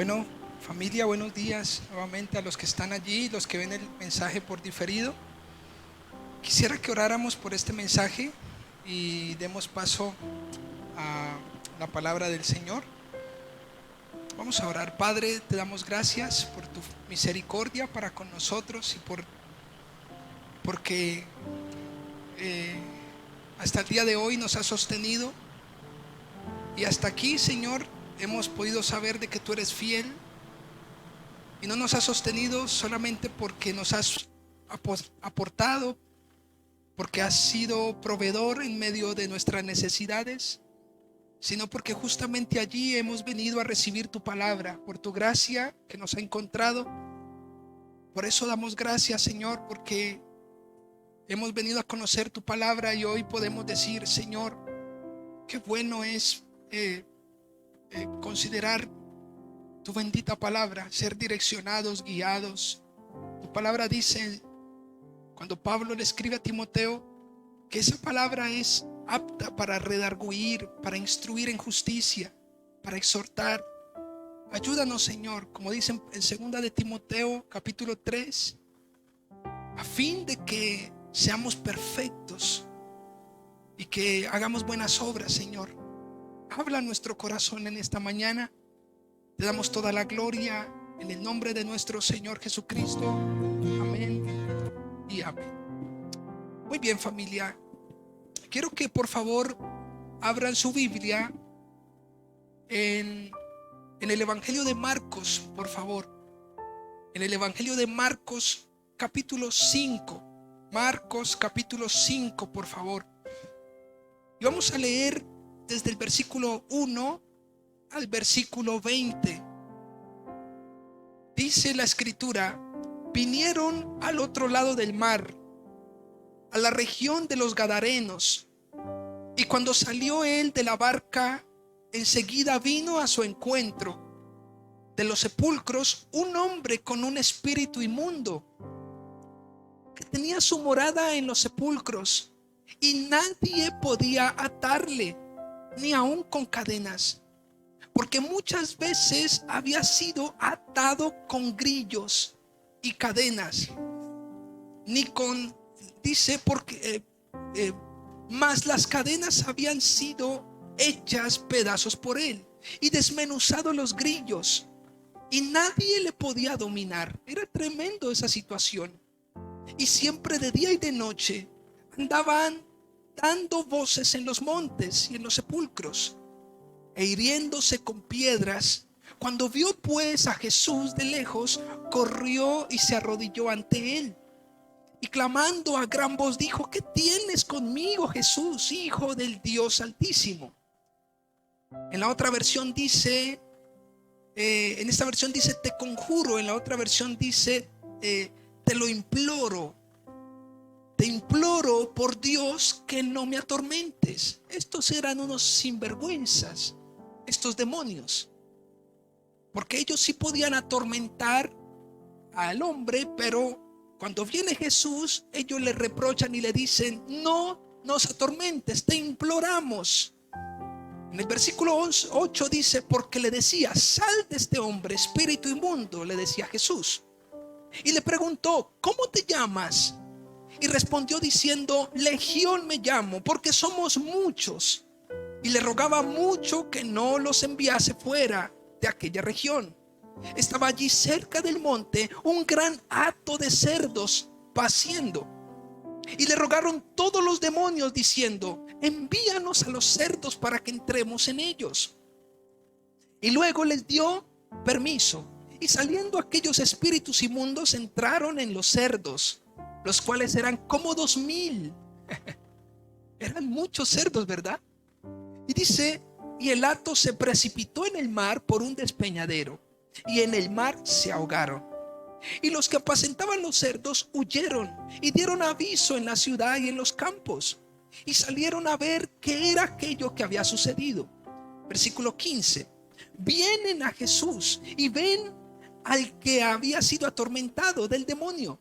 Bueno, familia, buenos días nuevamente a los que están allí, los que ven el mensaje por diferido. Quisiera que oráramos por este mensaje y demos paso a la palabra del Señor. Vamos a orar. Padre, te damos gracias por tu misericordia para con nosotros y porque eh, hasta el día de hoy nos has sostenido. Y hasta aquí, Señor, hemos podido saber de que tú eres fiel. Y no nos has sostenido solamente porque nos has aportado, porque has sido proveedor en medio de nuestras necesidades, sino porque justamente allí hemos venido a recibir tu palabra, por tu gracia que nos ha encontrado. Por eso damos gracias, Señor, porque hemos venido a conocer tu palabra y hoy podemos decir, Señor, qué bueno es considerar tu bendita palabra, ser direccionados, guiados. Tu palabra dice, cuando Pablo le escribe a Timoteo, que esa palabra es apta para redarguir, para instruir en justicia, para exhortar. Ayúdanos, Señor, como dicen en 2 de Timoteo capítulo 3, a fin de que seamos perfectos y que hagamos buenas obras, Señor. Habla a nuestro corazón en esta mañana. Te damos toda la gloria en el nombre de nuestro Señor Jesucristo. Amén y amén. Muy bien, familia. Quiero que por favor abran su Biblia en el Evangelio de Marcos, por favor. En el Evangelio de Marcos capítulo 5. Marcos capítulo 5, por favor. Y vamos a leer desde el versículo 1 al versículo 20. Dice la escritura: vinieron al otro lado del mar, a la región de los Gadarenos, y cuando salió él de la barca, enseguida vino a su encuentro de los sepulcros un hombre con un espíritu inmundo, que tenía su morada en los sepulcros, y nadie podía atarle, ni aun con cadenas, porque muchas veces había sido atado con grillos y cadenas, ni con, dice, porque mas las cadenas habían sido hechas pedazos por él, y desmenuzado los grillos, y nadie le podía dominar. Era tremendo esa situación. Y siempre de día y de noche andaban dando voces en los montes y en los sepulcros, e hiriéndose con piedras. Cuando vio pues a Jesús de lejos, corrió y se arrodilló ante él, y clamando a gran voz dijo: ¿qué tienes conmigo, Jesús, Hijo del Dios Altísimo? En la otra versión dice, en esta versión dice te conjuro. En la otra versión dice te lo imploro. Te imploro por Dios que no me atormentes. Estos eran unos sinvergüenzas, estos demonios, porque ellos sí podían atormentar al hombre, pero cuando viene Jesús, ellos le reprochan y le dicen: no nos atormentes, te imploramos. En el versículo 8 dice: porque le decía: sal de este hombre, espíritu inmundo, le decía Jesús. Y le preguntó: ¿cómo te llamas? Y respondió diciendo: Legión me llamo, porque somos muchos. Y le rogaba mucho que no los enviase fuera de aquella región. Estaba allí cerca del monte un gran hato de cerdos paciendo. Y le rogaron todos los demonios diciendo: envíanos a los cerdos para que entremos en ellos. Y luego les dio permiso. Y saliendo aquellos espíritus inmundos, entraron en los cerdos, los cuales eran como 2000. Eran muchos cerdos, ¿verdad? Y dice: y el hato se precipitó en el mar por un despeñadero, y en el mar se ahogaron. Y los que apacentaban los cerdos huyeron y dieron aviso en la ciudad y en los campos, y salieron a ver qué era aquello que había sucedido. Versículo 15. Vienen a Jesús y ven al que había sido atormentado del demonio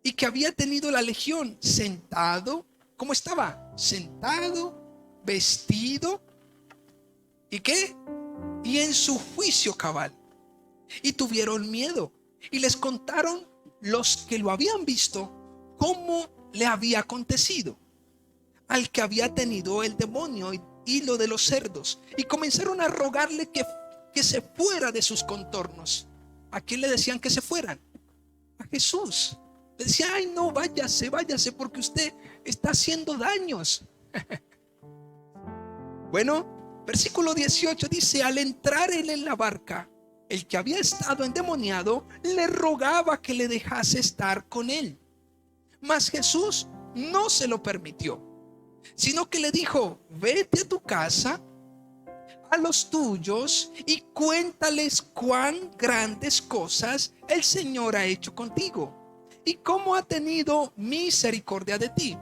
y que había tenido la legión, sentado. ¿Cómo estaba? Sentado, vestido, ¿y qué? Y en su juicio cabal. y tuvieron miedo y les contaron los que lo habían visto cómo le había acontecido al que había tenido el demonio y lo de los cerdos, y comenzaron a rogarle que se fuera de sus contornos. ¿A quién le decían que se fueran? A Jesús. Le decía: ay, no, váyase, váyase, porque usted está haciendo daños. Bueno, versículo 18 dice: al entrar él en la barca, el que había estado endemoniado le rogaba que le dejase estar con él. Mas Jesús no se lo permitió, sino que le dijo: vete a tu casa, a los tuyos, y cuéntales cuán grandes cosas el Señor ha hecho contigo y cómo ha tenido misericordia de ti.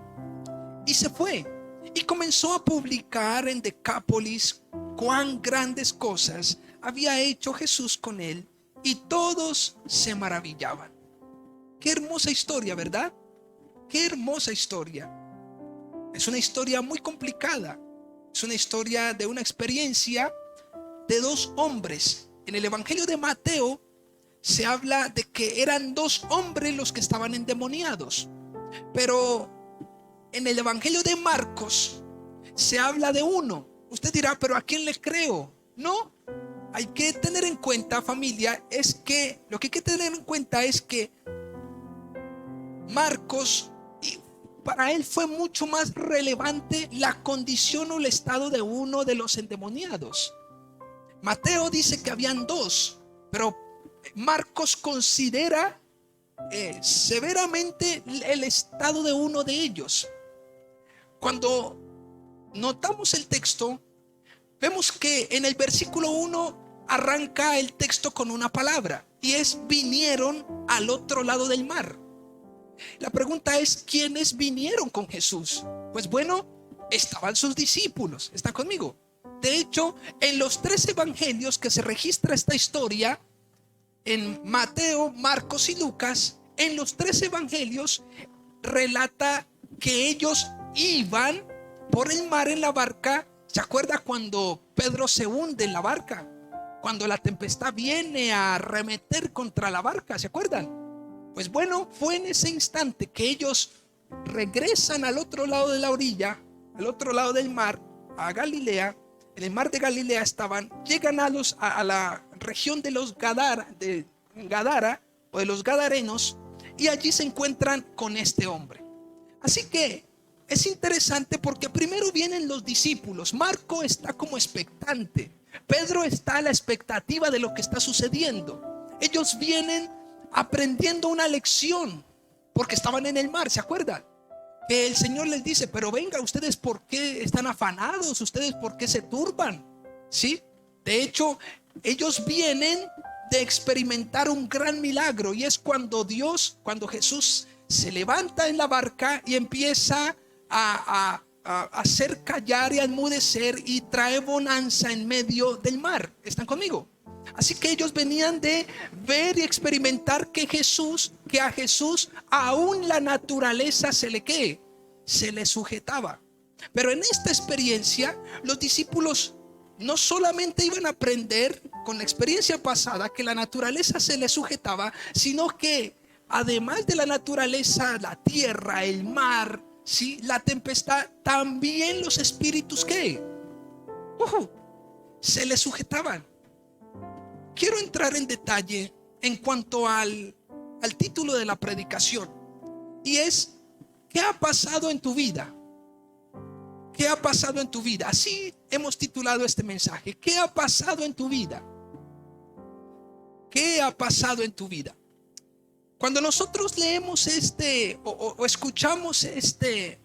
Y se fue y comenzó a publicar en Decápolis cuán grandes cosas había hecho Jesús con él, y todos se maravillaban. Qué hermosa historia, ¿verdad? Qué hermosa historia. Es una historia muy complicada. Es una historia de una experiencia de dos hombres. En el Evangelio de Mateo se habla de que eran dos hombres los que estaban endemoniados, pero en el Evangelio de Marcos se habla de uno. Usted dirá: pero ¿a quién le creo? No, hay que tener en cuenta, familia, es que lo que hay que tener en cuenta es que Marcos, para él fue mucho más relevante la condición o el estado de uno de los endemoniados. Mateo dice que habían dos, pero Marcos considera severamente el estado de uno de ellos. Cuando notamos el texto, vemos que en el versículo 1 arranca el texto con una palabra, y es: vinieron al otro lado del mar. La pregunta es: ¿quiénes vinieron con Jesús? Pues bueno, estaban sus discípulos. ¿Están conmigo? De hecho, en los tres evangelios que se registra esta historia, en Mateo, Marcos y Lucas, en los tres evangelios relata que ellos iban por el mar en la barca. ¿Se acuerda cuando Pedro se hunde en la barca? Cuando la tempestad viene a arremeter contra la barca, ¿se acuerdan? Pues bueno, fue en ese instante que ellos regresan al otro lado de la orilla, al otro lado del mar, a Galilea. En el mar de Galilea estaban, llegan a la región de los Gadara o de los Gadarenos, y allí se encuentran con este hombre. Así que es interesante porque primero vienen los discípulos. Marco está como expectante. Pedro está a la expectativa de lo que está sucediendo. Ellos vienen aprendiendo una lección porque estaban en el mar. ¿Se acuerdan? Que el Señor les dice: pero venga, ustedes, ¿por qué están afanados? ¿Ustedes por qué se turban? ¿Sí? De hecho, ellos vienen de experimentar un gran milagro, y es cuando Jesús se levanta en la barca y empieza a hacer callar y a enmudecer y trae bonanza en medio del mar. ¿Están conmigo? Así que ellos venían de ver y experimentar que a Jesús aún la naturaleza se le sujetaba. Pero en esta experiencia los discípulos no solamente iban a aprender con la experiencia pasada que la naturaleza se le sujetaba, sino que además de la naturaleza, la tierra, el mar, ¿sí?, la tempestad, también los espíritus se le sujetaban. Quiero entrar en detalle en cuanto al título de la predicación, y es: ¿qué ha pasado en tu vida? ¿Qué ha pasado en tu vida? Así hemos titulado este mensaje: ¿qué ha pasado en tu vida? ¿Qué ha pasado en tu vida? Cuando nosotros leemos o escuchamos este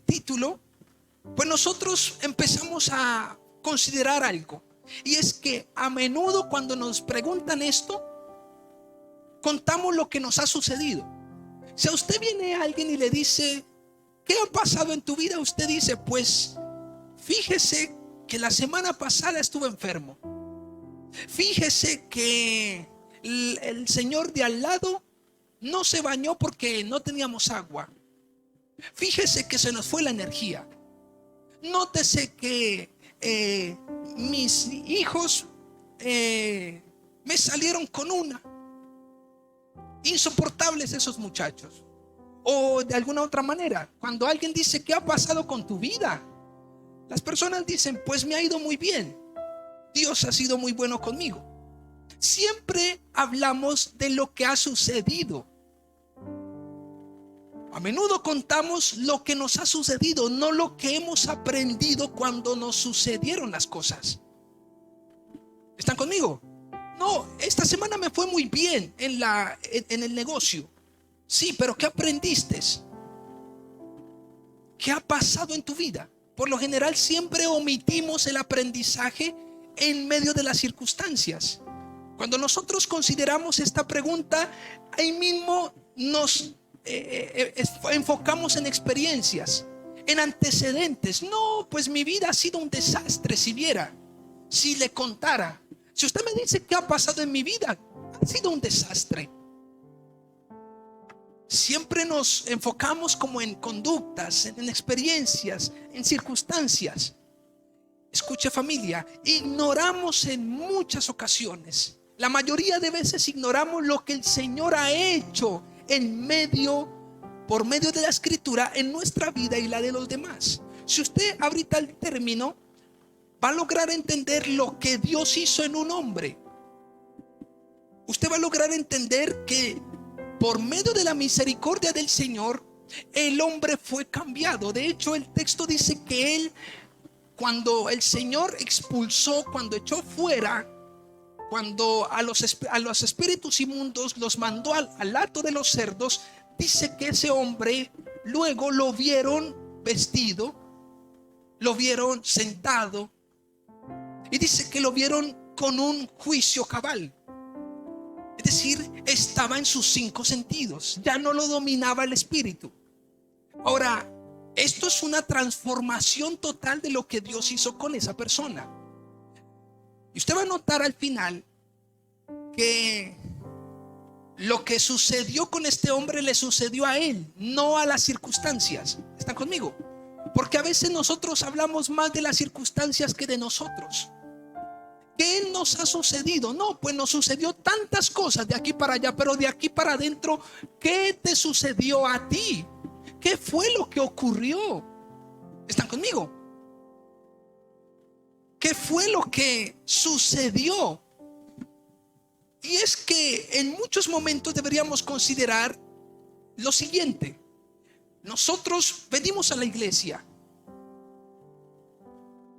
título, pues nosotros empezamos a considerar algo. Y es que a menudo cuando nos preguntan esto, contamos lo que nos ha sucedido. Si a usted viene alguien y le dice: ¿qué ha pasado en tu vida?, usted dice: pues fíjese que la semana pasada estuve enfermo. Fíjese que el señor de al lado no se bañó porque no teníamos agua. Fíjese que se nos fue la energía. Nótese que mis hijos Me salieron con una. Insoportables esos muchachos. O de alguna otra manera, cuando alguien dice: ¿qué ha pasado con tu vida? Las personas dicen: pues me ha ido muy bien. Dios ha sido muy bueno conmigo. Siempre hablamos de lo que ha sucedido. A menudo contamos lo que nos ha sucedido, no lo que hemos aprendido cuando nos sucedieron las cosas. ¿Están conmigo? No, esta semana me fue muy bien en el negocio. Sí, pero ¿qué aprendiste? ¿Qué ha pasado en tu vida? Por lo general siempre omitimos el aprendizaje en medio de las circunstancias. Cuando nosotros consideramos esta pregunta, ahí mismo nos enfocamos en experiencias, en antecedentes. No, pues mi vida ha sido un desastre. Si viera, si le contara, si usted me dice qué ha pasado en mi vida, ha sido un desastre. Siempre nos enfocamos como en conductas, en experiencias, en circunstancias. Escuche, familia, ignoramos en muchas ocasiones, la mayoría de veces ignoramos lo que el Señor ha hecho por medio de la Escritura en nuestra vida y la de los demás. Si usted ahorita el término, va a lograr entender lo que Dios hizo en un hombre. Usted va a lograr entender que por medio de la misericordia del Señor, el hombre fue cambiado. De hecho, el texto dice que cuando el Señor expulsó, cuando echó fuera, cuando a los espíritus inmundos los mandó al hato de los cerdos, dice que ese hombre luego lo vieron vestido, lo vieron sentado, y dice que lo vieron con un juicio cabal. Es decir, estaba en sus 5 sentidos, ya no lo dominaba el espíritu. Ahora, esto es una transformación total de lo que Dios hizo con esa persona. Y usted va a notar al final que lo que sucedió con este hombre le sucedió a él, no a las circunstancias. ¿Están conmigo? Porque a veces nosotros hablamos más de las circunstancias que de nosotros. ¿Qué nos ha sucedido? No, pues nos sucedió tantas cosas de aquí para allá, pero de aquí para adentro, ¿qué te sucedió a ti? ¿Qué fue lo que ocurrió? ¿Están conmigo? ¿Qué fue lo que sucedió? Y es que en muchos momentos deberíamos considerar lo siguiente. Nosotros venimos a la iglesia,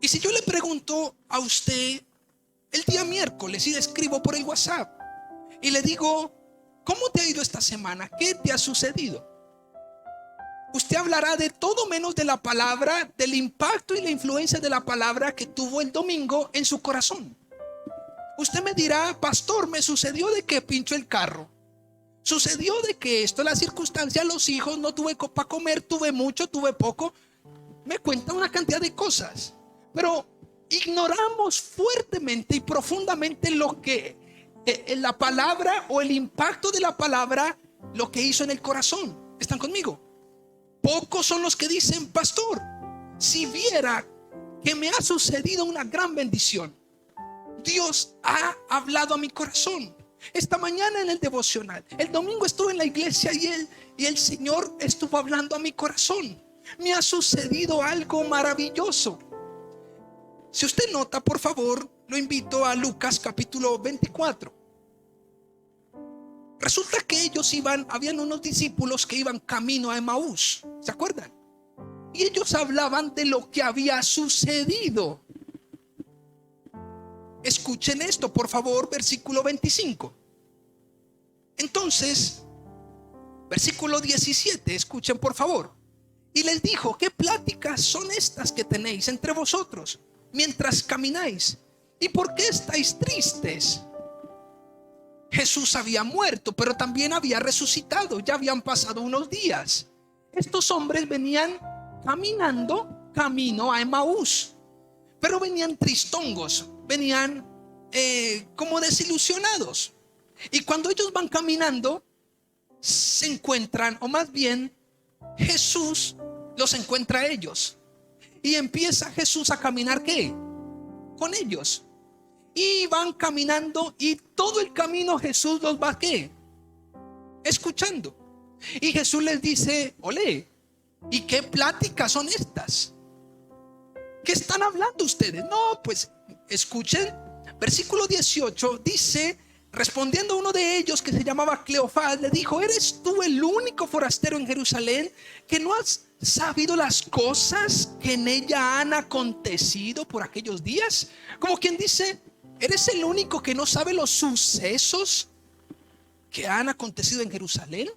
y si yo le pregunto a usted el día miércoles y le escribo por el WhatsApp y le digo: ¿cómo te ha ido esta semana? ¿Qué te ha sucedido? Usted hablará de todo menos de la palabra, del impacto y la influencia de la palabra que tuvo el domingo en su corazón. Usted me dirá: pastor, me sucedió de que pinchó el carro, sucedió de que esto, la circunstancia, los hijos, no tuve para comer, tuve mucho, tuve poco. Me cuenta una cantidad de cosas, pero ignoramos fuertemente y profundamente lo que la palabra o el impacto de la palabra, lo que hizo en el corazón. ¿Están conmigo? Pocos son los que dicen: pastor, si viera que me ha sucedido una gran bendición, Dios ha hablado a mi corazón. Esta mañana en el devocional, el domingo estuve en la iglesia y el Señor estuvo hablando a mi corazón. Me ha sucedido algo maravilloso. Si usted nota, por favor, lo invito a Lucas capítulo 24. Resulta que habían unos discípulos que iban camino a Emaús, ¿se acuerdan? Y ellos hablaban de lo que había sucedido. Escuchen esto, por favor, versículo 25. Entonces, versículo 17, escuchen por favor. Y les dijo: ¿qué pláticas son estas que tenéis entre vosotros mientras camináis? ¿Y por qué estáis tristes? Jesús había muerto, pero también había resucitado. Ya habían pasado unos días. Estos hombres venían caminando camino a Emaús, pero venían tristongos, venían como desilusionados. Y cuando ellos van caminando, se encuentran, o más bien Jesús los encuentra a ellos. Y empieza Jesús a caminar, ¿qué? Con ellos. y van caminando y todo el camino Jesús los va, ¿qué? Escuchando. Y Jesús les dice: ole, ¿y qué pláticas son estas? ¿Qué están hablando ustedes? No, pues escuchen. Versículo 18 dice: respondiendo uno de ellos, que se llamaba Cleofás, le dijo: ¿eres tú el único forastero en Jerusalén que no has sabido las cosas que en ella han acontecido por aquellos días? Como quien dice: ¿eres el único que no sabe los sucesos que han acontecido en Jerusalén?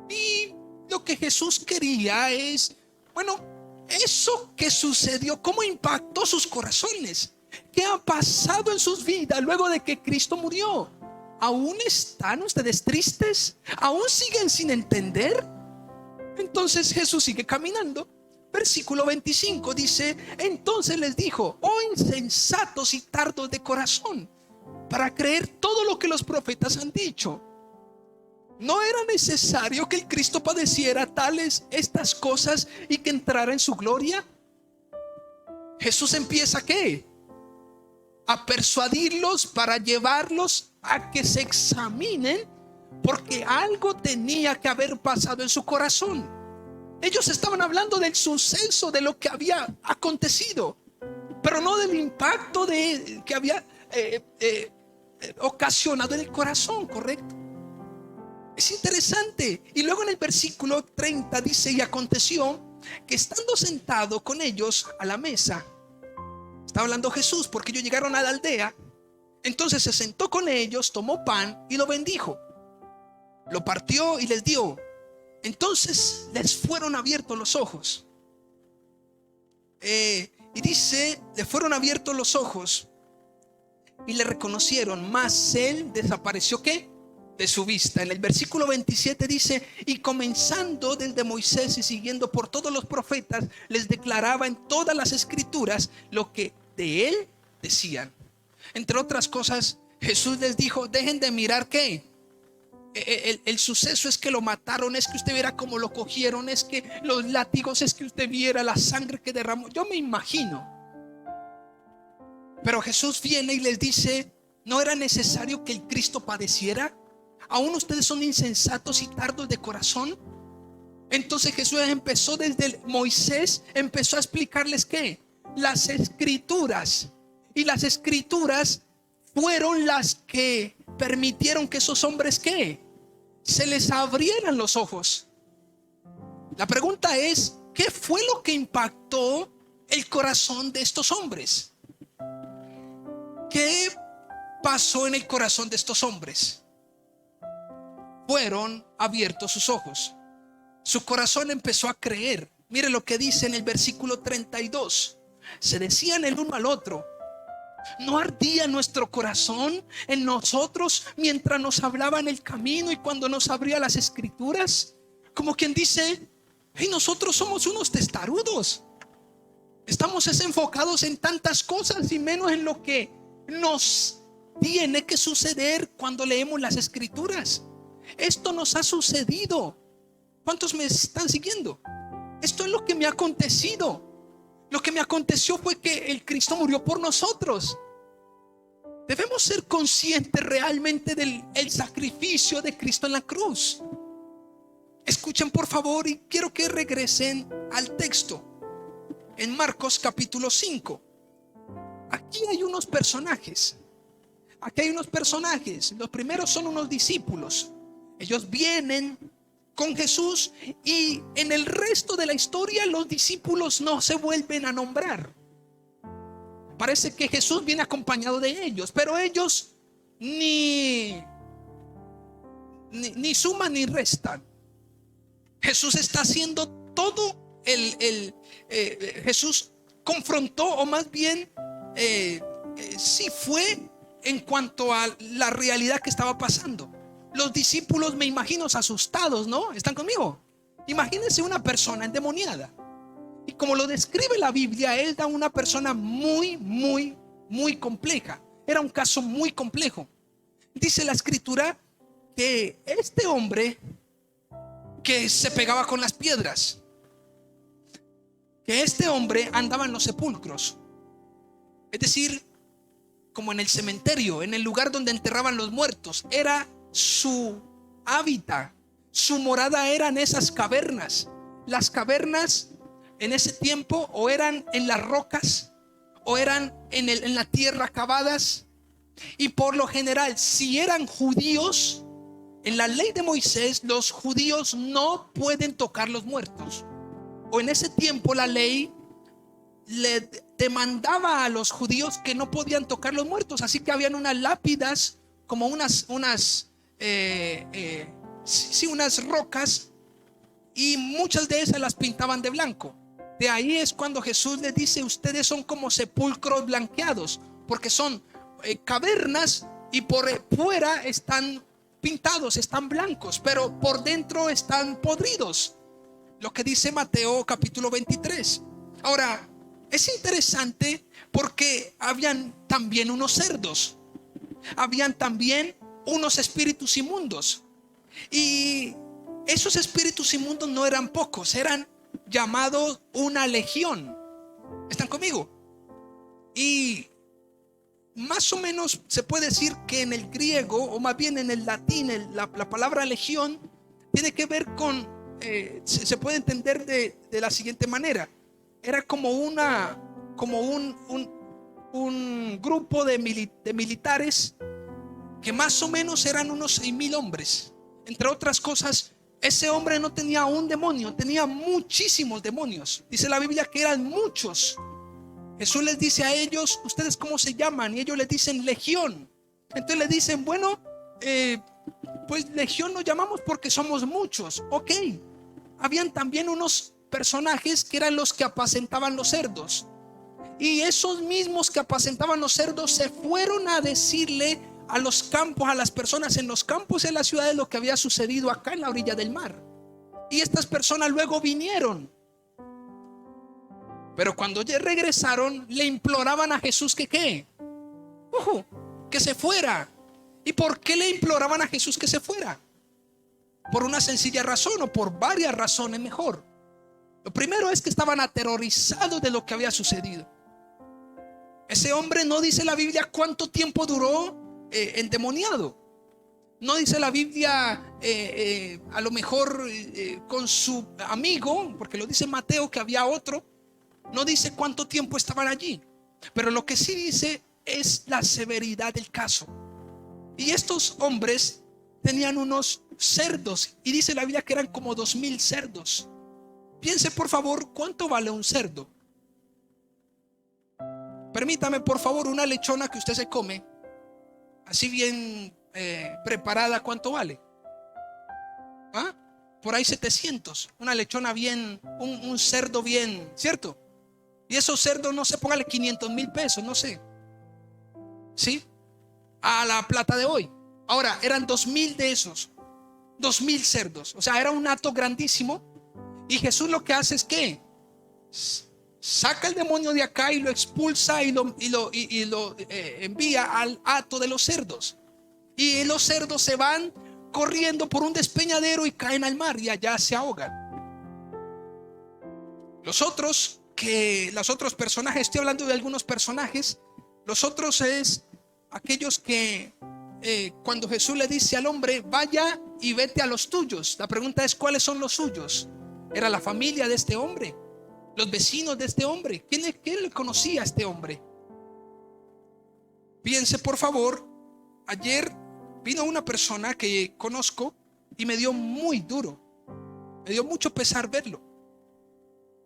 Y lo que Jesús quería es, bueno, eso que sucedió, ¿cómo impactó sus corazones? ¿Qué ha pasado en sus vidas luego de que Cristo murió? ¿Aún están ustedes tristes? ¿Aún siguen sin entender? Entonces Jesús sigue caminando. Versículo 25 dice: entonces les dijo: oh insensatos y tardos de corazón, para creer todo lo que los profetas han dicho. ¿No era necesario que el Cristo padeciera estas cosas y que entrara en su gloria? Jesús empieza, ¿qué? A persuadirlos para llevarlos a que se examinen, porque algo tenía que haber pasado en su corazón. Ellos estaban hablando del suceso, de lo que había acontecido, pero no del impacto que había ocasionado en el corazón, ¿correcto? Es interesante. Y luego en el versículo 30 dice: y aconteció que estando sentado con ellos a la mesa, está hablando Jesús porque ellos llegaron a la aldea, entonces se sentó con ellos, tomó pan y lo bendijo, lo partió y les dio. Entonces les fueron abiertos los ojos. Y dice: le fueron abiertos los ojos y le reconocieron, mas él desapareció, ¿qué? De su vista. En el versículo 27 dice: y comenzando desde Moisés y siguiendo por todos los profetas, les declaraba en todas las escrituras lo que de él decían. Entre otras cosas, Jesús les dijo: dejen de mirar, ¿qué? El suceso es que lo mataron, es que usted viera cómo lo cogieron, es que los látigos, es que usted viera la sangre que derramó. Yo me imagino. Pero Jesús viene y les dice: ¿no era necesario que el Cristo padeciera? ¿Aún ustedes son insensatos y tardos de corazón? Entonces Jesús empezó desde Moisés, empezó a explicarles ¿qué? Las escrituras. Y las escrituras fueron las que permitieron que esos hombres ¿qué? Se les abrieran los ojos. La pregunta es: ¿qué fue lo que impactó el corazón de estos hombres? ¿Qué pasó en el corazón de estos hombres? Fueron abiertos sus ojos. Su corazón empezó a creer. Mire lo que dice en el versículo 32. Se decían el uno al otro: ¿no ardía nuestro corazón en nosotros mientras nos hablaba en el camino y cuando nos abría las escrituras? Como quien dice: hey, nosotros somos unos testarudos. Estamos enfocados en tantas cosas y menos en lo que nos tiene que suceder cuando leemos las escrituras. Esto nos ha sucedido. ¿Cuántos me están siguiendo? Esto es lo que me ha acontecido. Lo que me aconteció fue que el Cristo murió por nosotros. Debemos ser conscientes realmente del sacrificio de Cristo en la cruz. Escuchen por favor, y quiero que regresen al texto en Marcos capítulo 5. Aquí hay unos personajes. Los primeros son unos discípulos. Ellos vienen con Jesús y en el resto de la historia los discípulos no se vuelven a nombrar. Parece que Jesús viene acompañado de ellos, pero ellos ni suman ni restan. Jesús está haciendo todo Jesús confrontó, o más bien sí fue en cuanto a la realidad que estaba pasando. Los discípulos, me imagino, asustados, ¿no? ¿Están conmigo? Imagínense una persona endemoniada. Y como lo describe la Biblia, él da una persona muy, muy, muy compleja. Era un caso muy complejo. Dice la escritura que este hombre que se pegaba con las piedras, que este hombre andaba en los sepulcros. Es decir, como en el cementerio, en el lugar donde enterraban los muertos. Era su hábitat, su morada era en esas cavernas. Las cavernas en ese tiempo o eran en las rocas o eran en la tierra cavadas. Y por lo general, si eran judíos, en la ley de Moisés, los judíos no pueden tocar los muertos. O en ese tiempo la ley le demandaba a los judíos que no podían tocar los muertos. Así que habían unas lápidas, como unas rocas, y muchas de esas las pintaban de blanco. De ahí es cuando Jesús les dice: ustedes son como sepulcros blanqueados, porque son cavernas y por fuera están pintados, están blancos, pero por dentro están podridos. Lo que dice Mateo capítulo 23. Ahora, es interesante porque habían también unos cerdos, habían también unos espíritus inmundos. Y esos espíritus inmundos no eran pocos, eran llamados una legión. ¿Están conmigo? Y más o menos se puede decir que en el griego, o más bien en el latín, la palabra legión tiene que ver con, se puede entender de la siguiente manera. Era como un grupo de militares que más o menos eran unos 6,000 hombres. Entre otras cosas, ese hombre no tenía un demonio, tenía muchísimos demonios. Dice la Biblia que eran muchos. Jesús les dice a ellos: ¿ustedes cómo se llaman? Y ellos les dicen legión. Entonces le dicen: bueno, pues legión nos llamamos porque somos muchos. Ok. Habían también unos personajes que eran los que apacentaban los cerdos. Y esos mismos que apacentaban los cerdos se fueron a decirle a los campos, a las personas en los campos de la ciudad, de lo que había sucedido acá en la orilla del mar. Y estas personas luego vinieron. Pero cuando ya regresaron, le imploraban a Jesús que ¿qué? Que se fuera. ¿Y por qué le imploraban a Jesús que se fuera? Por una sencilla razón, o por varias razones mejor. Lo primero es que estaban aterrorizados de lo que había sucedido. Ese hombre, no dice la Biblia cuánto tiempo duró endemoniado. No dice la Biblia a lo mejor con su amigo, porque lo dice Mateo que había otro. No dice cuánto tiempo estaban allí, pero lo que sí dice es la severidad del caso. Y estos hombres tenían unos cerdos, y dice la Biblia que eran como 2,000 cerdos. Piense por favor, ¿cuánto vale un cerdo? Permítame por favor, una lechona que usted se come, así bien preparada, ¿cuánto vale? ¿Ah? Por ahí 700. Una lechona bien, un cerdo bien, ¿cierto? Y esos cerdos, no sé, póngale 500,000 pesos, no sé. ¿Sí? A la plata de hoy. Ahora, eran 2,000 de esos. 2,000 cerdos. O sea, era un hato grandísimo. Y Jesús lo que hace es que saca el demonio de acá y lo expulsa y lo envía al hato de los cerdos. Y los cerdos se van corriendo por un despeñadero y caen al mar y allá se ahogan. Los otros personajes, estoy hablando de algunos personajes. Los otros es aquellos que cuando Jesús le dice al hombre: vaya y vete a los tuyos. La pregunta es: ¿cuáles son los suyos? Era la familia de este hombre, los vecinos de este hombre. ¿Quién le conocía a este hombre? Piense por favor. Ayer vino una persona que conozco y me dio muy duro, me dio mucho pesar verlo.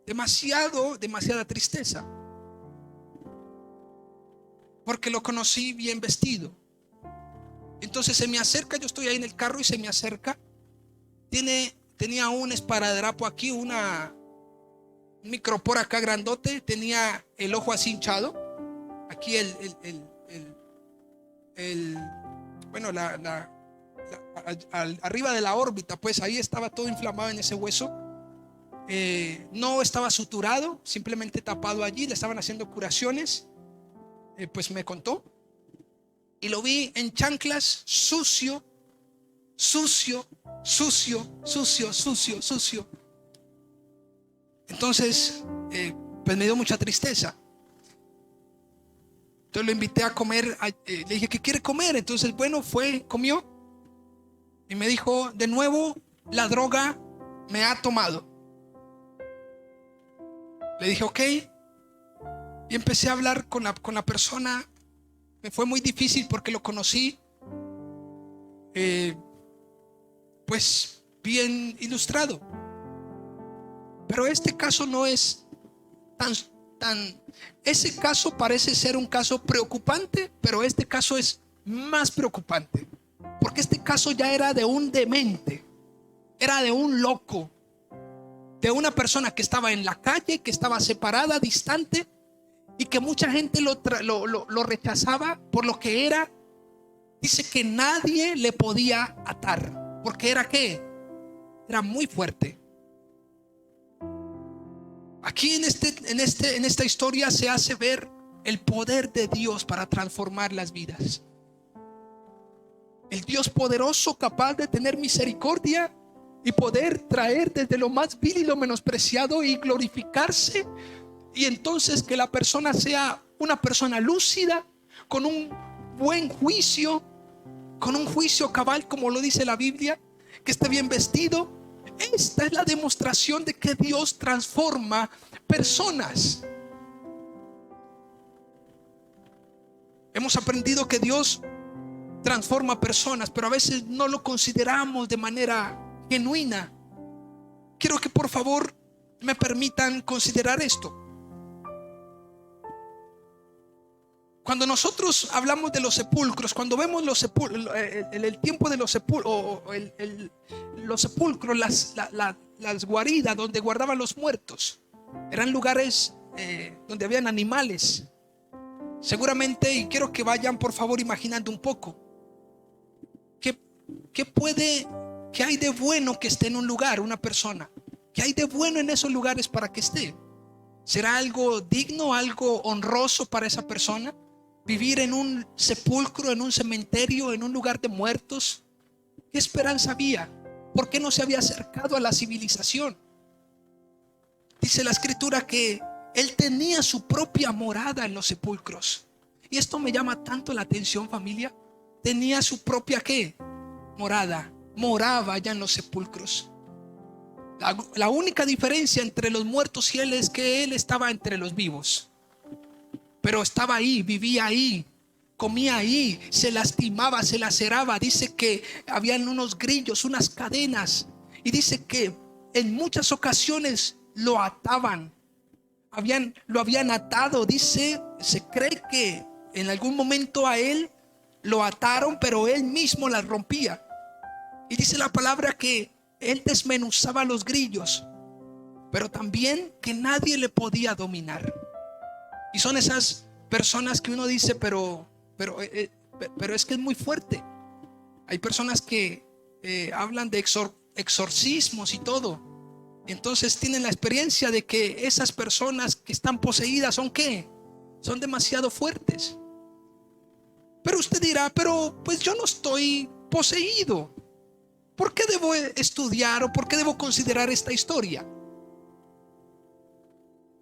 Demasiada tristeza, porque lo conocí bien vestido. Entonces se me acerca, yo estoy ahí en el carro y se me acerca. Tenía un esparadrapo aquí, un micropor acá grandote, tenía el ojo así hinchado, aquí bueno, arriba de la órbita, pues ahí estaba todo inflamado en ese hueso. No estaba suturado, simplemente tapado allí, le estaban haciendo curaciones. Pues me contó, y lo vi en chanclas, sucio. Entonces pues me dio mucha tristeza. Entonces lo invité a comer, le dije, ¿qué quiere comer? Entonces, bueno, fue, comió y me dijo, de nuevo, la droga me ha tomado. Le dije, ok, y empecé a hablar con la persona. Me fue muy difícil porque lo conocí, pues bien ilustrado. Pero este caso no es ese caso parece ser un caso preocupante, pero este caso es más preocupante, porque este caso ya era de un demente, era de un loco, de una persona que estaba en la calle, que estaba separada, distante, y que mucha gente lo rechazaba por lo que era. Dice que nadie le podía atar, porque era ¿qué? Era muy fuerte. Aquí en esta historia se hace ver el poder de Dios para transformar las vidas. El Dios poderoso, capaz de tener misericordia y poder traer desde lo más vil y lo menospreciado y glorificarse, y entonces que la persona sea una persona lúcida, con un buen juicio, con un juicio cabal, como lo dice la Biblia, que esté bien vestido. Esta es la demostración de que Dios transforma personas. Hemos aprendido que Dios transforma personas, pero a veces no lo consideramos de manera genuina. Quiero que por favor me permitan considerar esto. Cuando nosotros hablamos de los sepulcros, cuando vemos los sepulcros, el tiempo de los sepulcros, los sepulcros, las guaridas donde guardaban los muertos, eran lugares donde habían animales. Seguramente, y quiero que vayan por favor imaginando un poco, ¿qué hay de bueno que esté en un lugar, una persona? ¿Qué hay de bueno en esos lugares para que esté? ¿Será algo digno, algo honroso para esa persona? Vivir en un sepulcro, en un cementerio, en un lugar de muertos. ¿Qué esperanza había? ¿Por qué no se había acercado a la civilización? Dice la escritura que él tenía su propia morada en los sepulcros. Y esto me llama tanto la atención, familia. Tenía su propia ¿qué? Morada. Moraba allá en los sepulcros. La única diferencia entre los muertos y él es que él estaba entre los vivos. Pero estaba ahí, vivía ahí, comía ahí, se lastimaba, se laceraba. Dice que habían unos grillos, unas cadenas. Y dice que en muchas ocasiones lo ataban. Lo habían atado. Dice, se cree que en algún momento a él lo ataron, pero él mismo las rompía. Y dice la palabra que él desmenuzaba los grillos, pero también que nadie le podía dominar. Y son esas personas que uno dice, pero es que es muy fuerte. Hay personas que hablan de exorcismos y todo. Entonces tienen la experiencia de que esas personas que están poseídas son ¿qué? Son demasiado fuertes. Pero usted dirá, pero pues yo no estoy poseído. ¿Por qué debo estudiar o por qué debo considerar esta historia?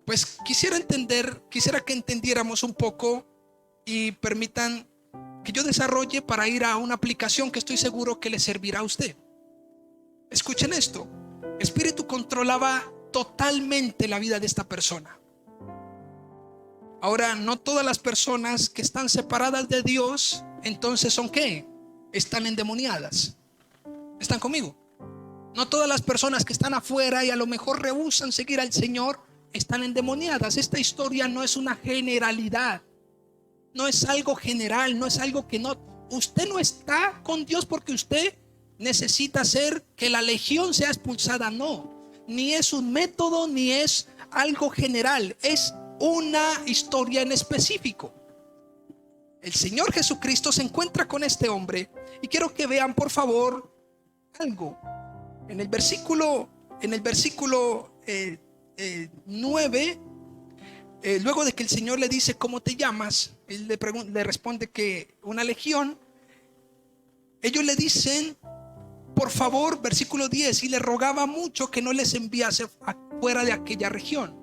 Pues quisiera que entendiéramos un poco y permitan que yo desarrolle para ir a una aplicación que estoy seguro que le servirá a usted. Escuchen esto. El espíritu controlaba totalmente la vida de esta persona. Ahora, no todas las personas que están separadas de Dios, entonces son ¿qué? Están endemoniadas. ¿Están conmigo? No todas las personas que están afuera y a lo mejor rehúsan seguir al Señor están endemoniadas. Esta historia no es una generalidad, no es algo general, no es algo que no. Usted no está con Dios porque usted necesita hacer que la legión sea expulsada, no. Ni es un método, ni es algo general, es una historia en específico. El Señor Jesucristo se encuentra con este hombre y quiero que vean por favor algo. En el versículo 9, luego de que el Señor le dice ¿cómo te llamas? Él le responde que una legión. Ellos le dicen por favor, versículo 10, y le rogaba mucho que no les enviase fuera de aquella región.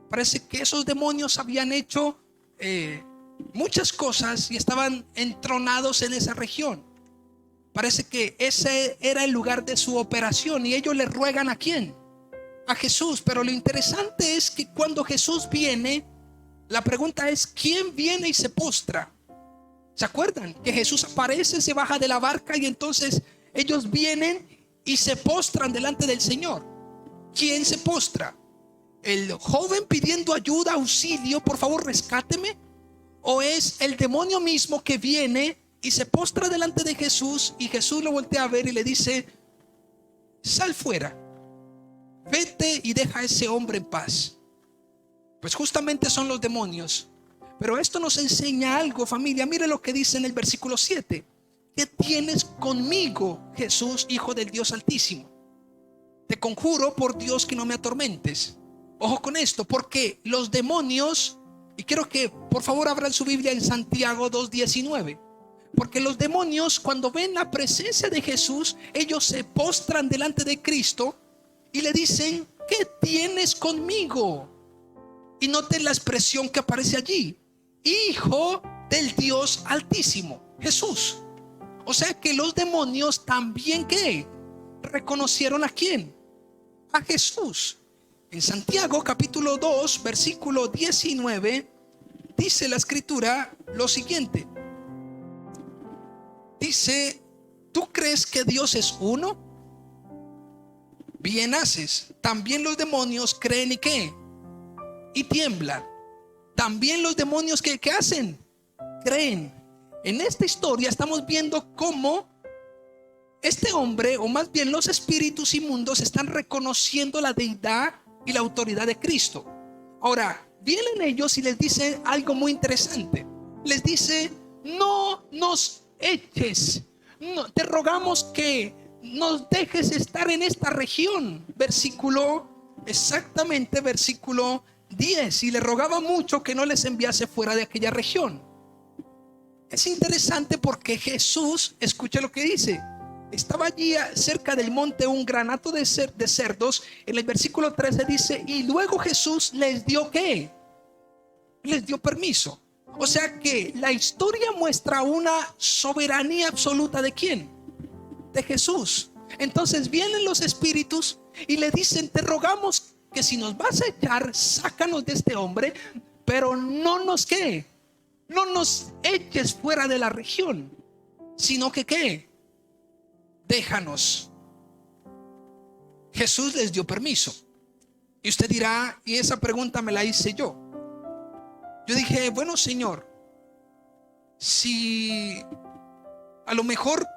Parece que esos demonios habían hecho muchas cosas y estaban entronados en esa región. Parece que ese era el lugar de su operación y ellos le ruegan ¿a quién? A Jesús. Pero lo interesante es que cuando Jesús viene, la pregunta es ¿quién viene y se postra? ¿Se acuerdan? Que Jesús aparece, se baja de la barca y entonces ellos vienen y se postran delante del Señor. ¿Quién se postra? ¿El joven pidiendo ayuda, auxilio, por favor rescáteme? ¿O es el demonio mismo que viene y se postra delante de Jesús y Jesús lo voltea a ver y le dice: sal fuera, vete y deja a ese hombre en paz? Pues justamente son los demonios. Pero esto nos enseña algo, familia. Mire lo que dice en el versículo 7. ¿Qué tienes conmigo, Jesús, Hijo del Dios Altísimo? Te conjuro por Dios que no me atormentes. Ojo con esto, porque los demonios, y quiero que por favor abran su Biblia en Santiago 2:19. Porque los demonios, cuando ven la presencia de Jesús, ellos se postran delante de Cristo y le dicen: ¿qué tienes conmigo? Y noten la expresión que aparece allí: Hijo del Dios Altísimo, Jesús. O sea que los demonios también ¿qué? Reconocieron ¿a quién? A Jesús. En Santiago capítulo 2 versículo 19 dice la escritura lo siguiente. Dice: ¿tú crees que Dios es uno? Bien haces. También los demonios creen y ¿qué? Y tiemblan. También los demonios ¿qué hacen? Creen. En esta historia estamos viendo cómo este hombre, o más bien los espíritus inmundos, están reconociendo la deidad y la autoridad de Cristo. Ahora, vienen ellos y les dicen algo muy interesante. Les dice: no nos eches, no, te rogamos que nos dejes estar en esta región. Exactamente versículo 10. Y le rogaba mucho que no les enviase fuera de aquella región. Es interesante porque Jesús, escucha lo que dice. Estaba allí cerca del monte un granato de cerdos. En el versículo 13 dice: y luego Jesús les dio ¿qué? Les dio permiso. O sea que la historia muestra una soberanía absoluta ¿de quién? De Jesús. Entonces vienen los espíritus y le dicen: te rogamos que si nos vas a echar, sácanos de este hombre, pero no nos ¿qué? No nos eches fuera de la región, sino que ¿qué? Déjanos. Jesús les dio permiso. Y usted dirá: y esa pregunta me la hice yo. Yo dije: bueno, Señor, si a lo mejor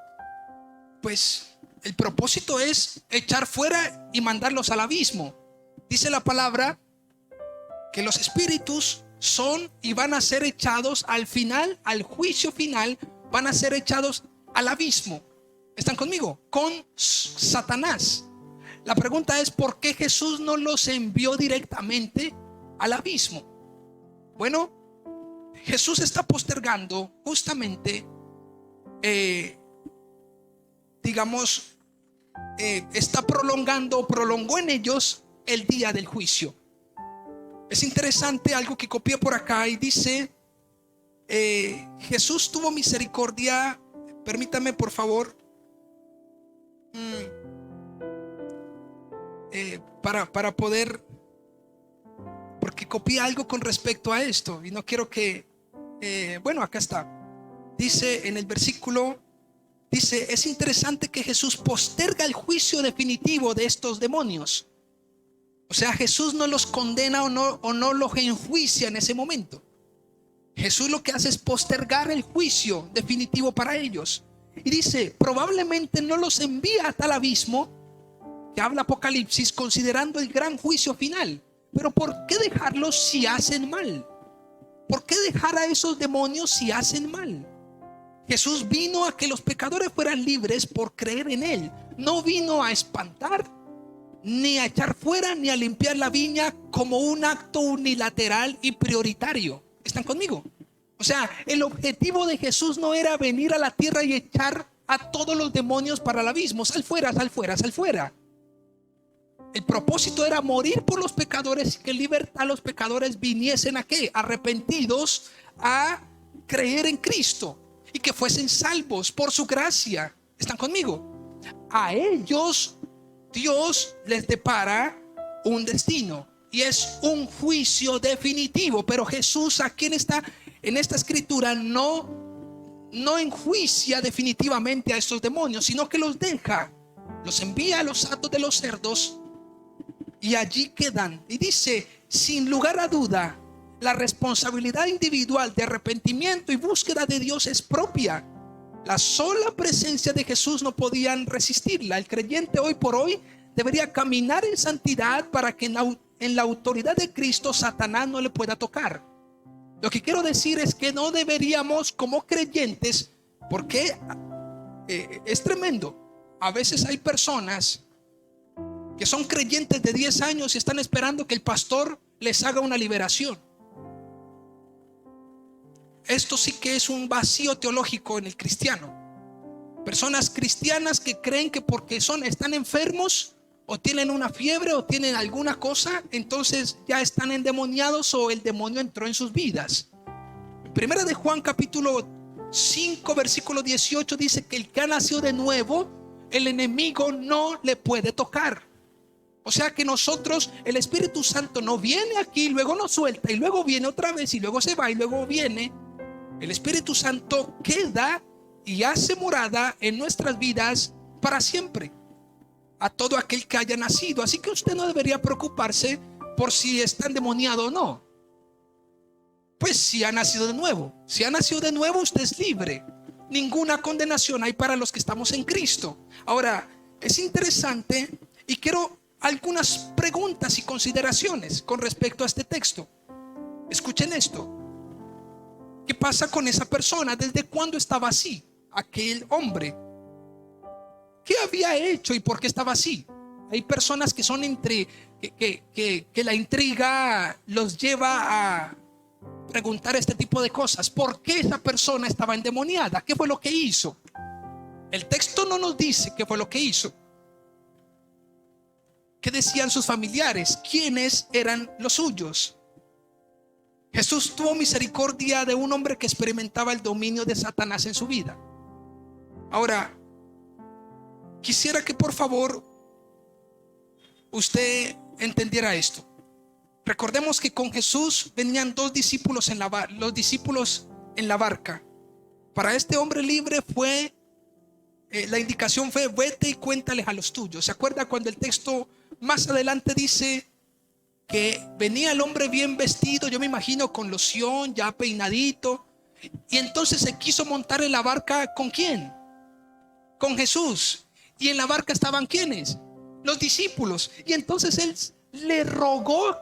pues el propósito es echar fuera y mandarlos al abismo. Dice la palabra que los espíritus son y van a ser echados al final, al juicio final, van a ser echados al abismo. ¿Están conmigo? Con Satanás. La pregunta es: ¿por qué Jesús no los envió directamente al abismo? Bueno, Jesús está postergando justamente, prolongó en ellos el día del juicio. Es interesante algo que copié por acá y dice: Jesús tuvo misericordia. Permítame por favor, para poder, porque copié algo con respecto a esto y no quiero que bueno, acá está. Dice en el versículo, dice: es interesante que Jesús posterga el juicio definitivo de estos demonios. O sea, Jesús no los condena o no los enjuicia en ese momento. Jesús lo que hace es postergar el juicio definitivo para ellos. Y dice: probablemente no los envía a tal abismo que habla Apocalipsis, considerando el gran juicio final. Pero ¿por qué dejarlos si hacen mal? ¿Por qué dejar a esos demonios si hacen mal? Jesús vino a que los pecadores fueran libres por creer en Él. No vino a espantar, ni a echar fuera, ni a limpiar la viña como un acto unilateral y prioritario. ¿Están conmigo? O sea, el objetivo de Jesús no era venir a la tierra y echar a todos los demonios para el abismo. Sal fuera, sal fuera, sal fuera. El propósito era morir por los pecadores y que en libertad los pecadores viniesen ¿a qué? Arrepentidos a creer en Cristo y que fuesen salvos por su gracia. ¿Están conmigo? A ellos Dios les depara un destino y es un juicio definitivo. Pero Jesús aquí en esta escritura no enjuicia definitivamente a estos demonios, sino que los deja, los envía a los atos de los cerdos y allí quedan. Y dice, sin lugar a duda, la responsabilidad individual de arrepentimiento y búsqueda de Dios es propia. La sola presencia de Jesús no podían resistirla. El creyente hoy por hoy debería caminar en santidad para que en la autoridad de Cristo Satanás no le pueda tocar. Lo que quiero decir es que no deberíamos como creyentes, porque es tremendo. A veces hay personas que son creyentes de 10 años y están esperando que el pastor les haga una liberación. Esto sí que es un vacío teológico en el cristiano. Personas cristianas que creen que porque están enfermos o tienen una fiebre o tienen alguna cosa, entonces ya están endemoniados o el demonio entró en sus vidas. Primera de Juan capítulo 5 versículo 18 dice que el que ha nacido de nuevo, el enemigo no le puede tocar. O sea que nosotros, el Espíritu Santo no viene aquí, luego nos suelta y luego viene otra vez y luego se va y luego viene. El Espíritu Santo queda y hace morada en nuestras vidas para siempre a todo aquel que haya nacido. Así que usted no debería preocuparse por si está endemoniado o no. Pues si ha nacido de nuevo. Si ha nacido de nuevo, usted es libre. Ninguna condenación hay para los que estamos en Cristo. Ahora, es interesante y quiero algunas preguntas y consideraciones con respecto a este texto. Escuchen esto. ¿Qué pasa con esa persona? ¿Desde cuándo estaba así? Aquel hombre. ¿Qué había hecho y por qué estaba así? Hay personas que son que la intriga los lleva a preguntar este tipo de cosas. ¿Por qué esa persona estaba endemoniada? ¿Qué fue lo que hizo? El texto no nos dice qué fue lo que hizo. ¿Qué decían sus familiares? ¿Quiénes eran los suyos? Jesús tuvo misericordia de un hombre que experimentaba el dominio de Satanás en su vida. Ahora, quisiera que por favor usted entendiera esto. Recordemos que con Jesús venían dos discípulos los discípulos en la barca. Para este hombre libre fue la indicación fue: vete y cuéntales a los tuyos. ¿Se acuerda cuando el texto más adelante dice que venía el hombre bien vestido? Yo me imagino con loción, ya peinadito, y entonces se quiso montar en la barca. ¿Con quién? Con Jesús. Y en la barca estaban ¿quiénes? Los discípulos. Y entonces él le rogó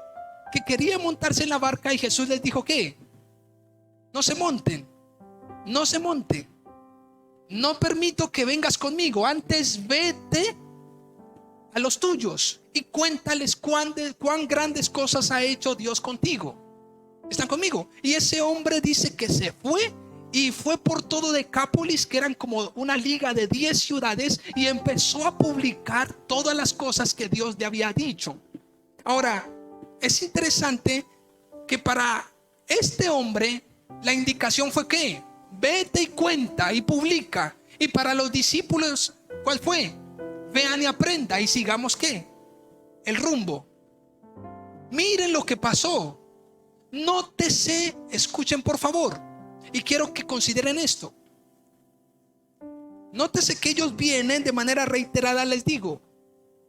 que quería montarse en la barca y Jesús les dijo ¿qué? No se monten, no se monte, no permito que vengas conmigo, antes vete a los tuyos y cuéntales cuán grandes cosas ha hecho Dios contigo. ¿Están conmigo? Y ese hombre dice que se fue y fue por todo Decápolis, que eran como una liga de 10 ciudades, y empezó a publicar todas las cosas que Dios le había dicho. Ahora, es interesante que para este hombre la indicación fue que vete y cuenta y publica. Y para los discípulos, ¿cuál fue? Vean y aprenda y sigamos ¿qué? El rumbo. Miren lo que pasó. Nótese, escuchen por favor, y quiero que consideren esto. Nótese que ellos vienen de manera reiterada, les digo,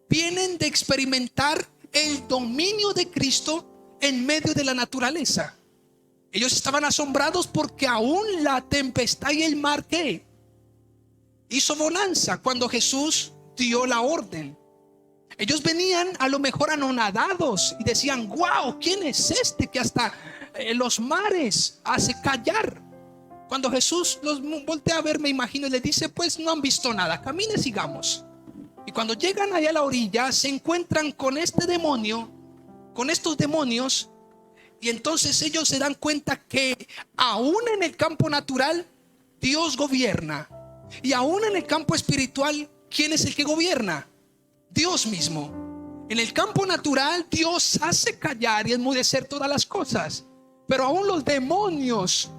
vienen de experimentar el dominio de Cristo en medio de la naturaleza. Ellos estaban asombrados porque aún la tempestad y el mar ¿qué? Hizo bonanza cuando Jesús dio la orden. Ellos venían a lo mejor anonadados y decían: wow, ¿quién es este que hasta los mares hace callar? Cuando Jesús los voltea a ver, me imagino, y les dice: pues no han visto nada, camine, sigamos. Y cuando llegan allá a la orilla, se encuentran con este demonio, con estos demonios, y entonces ellos se dan cuenta que aún en el campo natural Dios gobierna, y aún en el campo espiritual, ¿quién es el que gobierna? Dios mismo. En el campo natural Dios hace callar y enmudecer todas las cosas, pero aún los demonios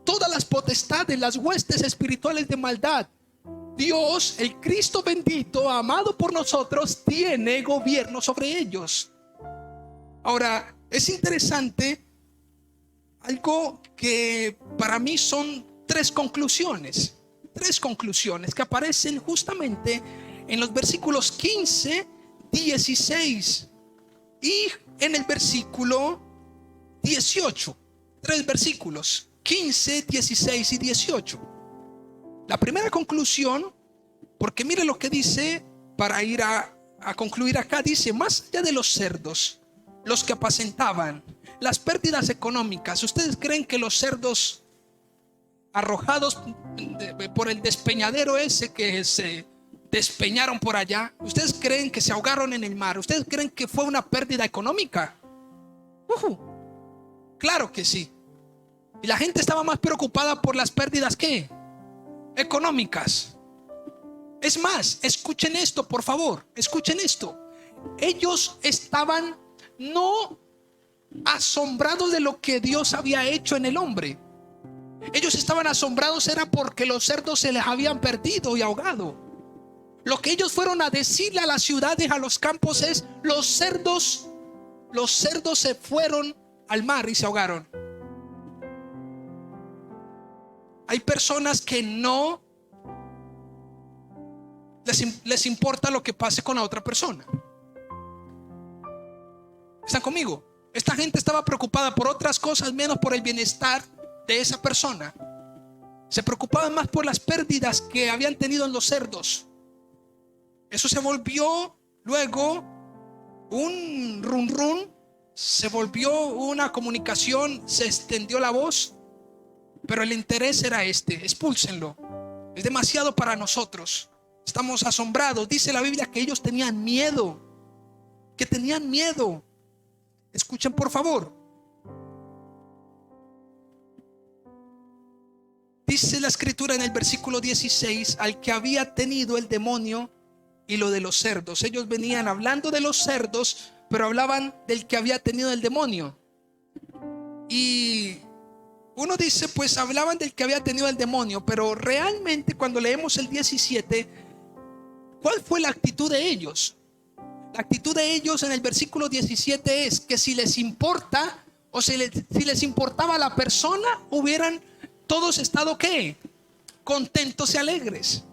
todas las potestades, las huestes espirituales de maldad. Dios, el Cristo bendito, amado por nosotros, tiene gobierno sobre ellos. Ahora, es interesante algo que para mí son tres conclusiones que aparecen justamente en los versículos 15, 16 y en el versículo 18. Tres versículos, 15, 16 y 18. La primera conclusión, porque mire lo que dice para ir a concluir acá, dice: más allá de los cerdos, los que apacentaban, las pérdidas económicas. ¿Ustedes creen que los cerdos arrojados por el despeñadero ese que se despeñaron por allá, ustedes creen que se ahogaron en el mar? ¿Ustedes creen que fue una pérdida económica? Claro que sí. Y la gente estaba más preocupada por las pérdidas que económicas. Es más, escuchen esto, por favor, escuchen esto. Ellos estaban no asombrados de lo que Dios había hecho en el hombre. Ellos estaban asombrados era porque los cerdos se les habían perdido y ahogado. Lo que ellos fueron a decirle a las ciudades, a los campos, es: los cerdos se fueron al mar y se ahogaron. Hay personas que no les importa lo que pase con la otra persona. ¿Están conmigo? Esta gente estaba preocupada por otras cosas menos por el bienestar de esa persona. Se preocupaban más por las pérdidas que habían tenido en los cerdos. Eso se volvió luego un run run, se volvió una comunicación, se extendió la voz, pero el interés era expúlsenlo, es demasiado para nosotros, estamos asombrados. Dice la Biblia que ellos tenían miedo, Escuchen por favor. Dice la escritura en el versículo 16: al que había tenido el demonio y lo de los cerdos. Ellos venían hablando de los cerdos, pero hablaban del que había tenido el demonio. Y uno dice, pues hablaban del que había tenido el demonio, pero realmente cuando leemos el 17, ¿cuál fue la actitud de ellos? La actitud de ellos en el versículo 17 es que si les importa, o si les importaba la persona, hubieran todos estado ¿qué? Contentos y alegres.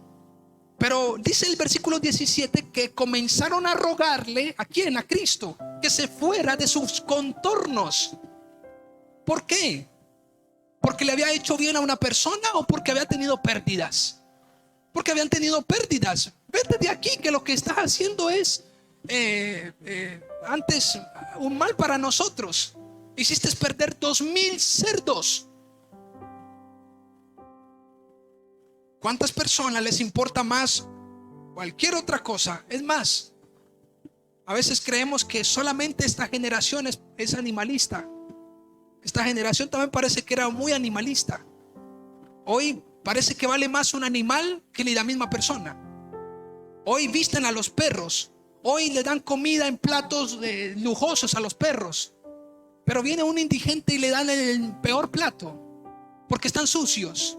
Pero dice el versículo 17 que comenzaron a rogarle, ¿a quién? A Cristo, que se fuera de sus contornos. ¿Por qué? ¿Porque le había hecho bien a una persona o porque había tenido pérdidas? Porque habían tenido pérdidas. Vete de aquí, que lo que estás haciendo es antes un mal para nosotros. Hiciste perder 2,000 cerdos. ¿Cuántas personas les importa más cualquier otra cosa? Es más, a veces creemos que solamente esta generación es animalista. Esta generación también parece que era muy animalista. Hoy parece que vale más un animal que la misma persona. Hoy visten a los perros. Hoy le dan comida en platos lujosos a los perros. Pero viene un indigente y le dan el peor plato porque están sucios.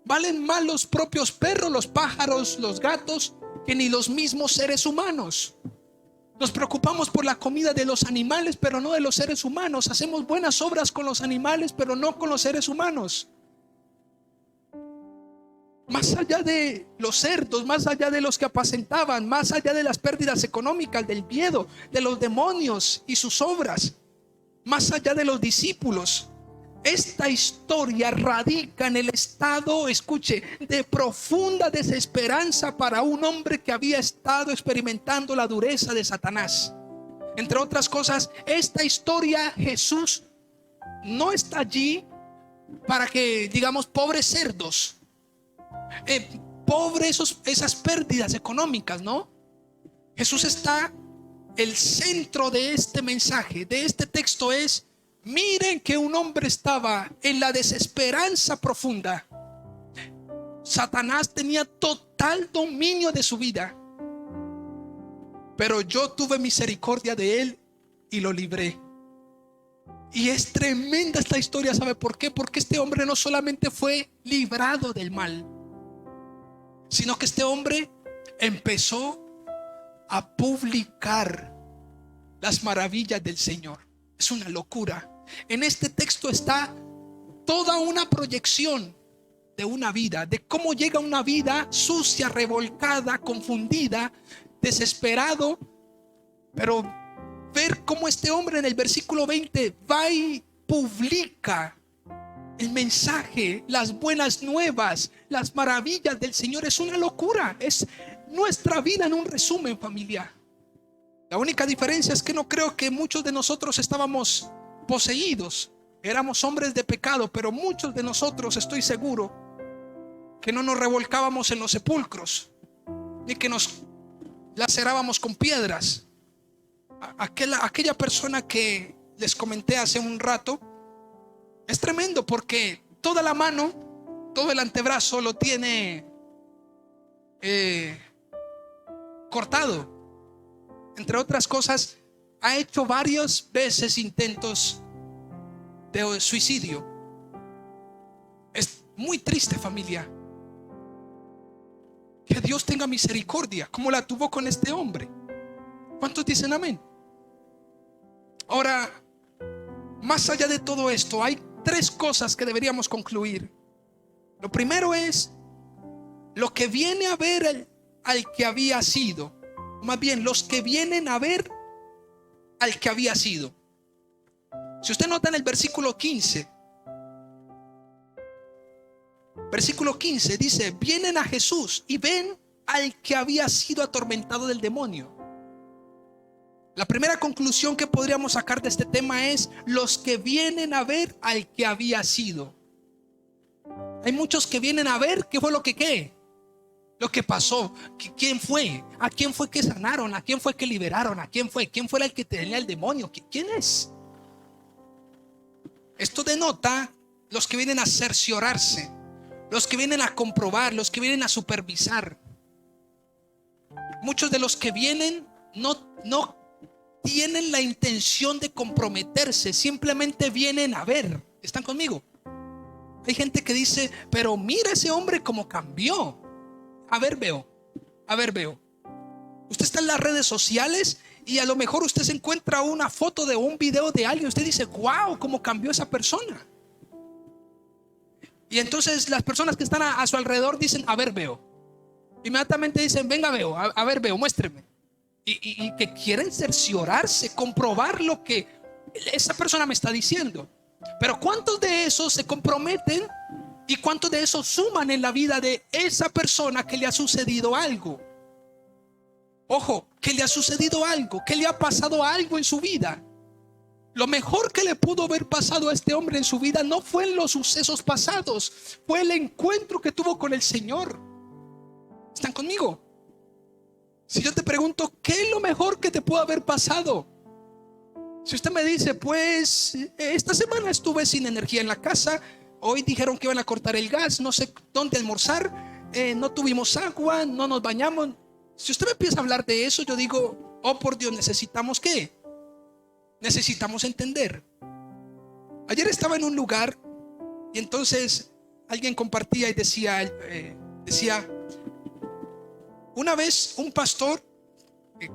Valen más los propios perros, los pájaros, los gatos, que ni los mismos seres humanos. Nos preocupamos por la comida de los animales, pero no de los seres humanos. Hacemos buenas obras con los animales, pero no con los seres humanos. Más allá de los cerdos, más allá de los que apacentaban, más allá de las pérdidas económicas, del miedo, de los demonios y sus obras, más allá de los discípulos, esta historia radica en el estado, escuche, de profunda desesperanza para un hombre que había estado experimentando la dureza de Satanás. Entre otras cosas, esta historia, Jesús no está allí para que digamos pobres cerdos, pobres esas pérdidas económicas, ¿no? Jesús está, el centro de este mensaje, de este texto es: miren que un hombre estaba en la desesperanza profunda. Satanás tenía total dominio de su vida, pero yo tuve misericordia de él y lo libré. Y es tremenda esta historia. ¿Sabe por qué? Porque este hombre no solamente fue librado del mal, sino que este hombre empezó a publicar las maravillas del Señor. Es una locura. En este texto está toda una proyección de una vida, de cómo llega una vida sucia, revolcada, confundida, desesperado. Pero ver cómo este hombre en el versículo 20 va y publica el mensaje, las buenas nuevas, las maravillas del Señor, es una locura. Es nuestra vida en un resumen, familia. La única diferencia es que no creo que muchos de nosotros estábamos poseídos. Éramos hombres de pecado, pero muchos de nosotros, estoy seguro, que no nos revolcábamos en los sepulcros, ni que nos lacerábamos con piedras. Aquella persona que les comenté hace un rato, es tremendo porque toda la mano, todo el antebrazo lo tiene cortado. Entre otras cosas, ha hecho varias veces intentos de suicidio. Es muy triste, familia. Que Dios tenga misericordia, como la tuvo con este hombre. ¿Cuántos dicen amén? Ahora, más allá de todo esto, hay tres cosas que deberíamos concluir. Lo primero es lo que viene a ver al que había sido. Más bien, los que vienen a ver al que había sido. Si usted nota en el versículo 15, dice: vienen a Jesús y ven al que había sido atormentado del demonio. La primera conclusión que podríamos sacar de este tema es los que vienen a ver al que había sido. Hay muchos que vienen a ver qué fue lo que pasó, quién fue, a quién fue que sanaron, a quién fue que liberaron, quién fue el que tenía el demonio, quién es. Esto denota los que vienen a cerciorarse, los que vienen a comprobar, los que vienen a supervisar. Muchos de los que vienen no tienen la intención de comprometerse, simplemente vienen a ver. ¿Están conmigo? Hay gente que dice: pero mira ese hombre cómo cambió. A ver, veo. Usted está en las redes sociales y a lo mejor usted se encuentra una foto de un video de alguien. Usted dice: wow, cómo cambió esa persona. Y entonces las personas que están a su alrededor dicen: a ver, veo. Inmediatamente dicen: venga, veo, a ver, veo, muéstreme. Y que quieren cerciorarse, comprobar lo que esa persona me está diciendo. Pero ¿cuántos de esos se comprometen? ¿Y cuántos de esos suman en la vida de esa persona que le ha sucedido algo? Ojo, que le ha sucedido algo, que le ha pasado algo en su vida. Lo mejor que le pudo haber pasado a este hombre en su vida no fue en los sucesos pasados, fue el encuentro que tuvo con el Señor. ¿Están conmigo? Si yo te pregunto, ¿qué es lo mejor que te pudo haber pasado? Si usted me dice: pues esta semana estuve sin energía en la casa, hoy dijeron que iban a cortar el gas, no sé dónde almorzar, no tuvimos agua, no nos bañamos. Si usted me empieza a hablar de eso, yo digo: oh, por Dios, necesitamos ¿qué? Necesitamos entender. Ayer estaba en un lugar y entonces alguien compartía y decía, una vez un pastor,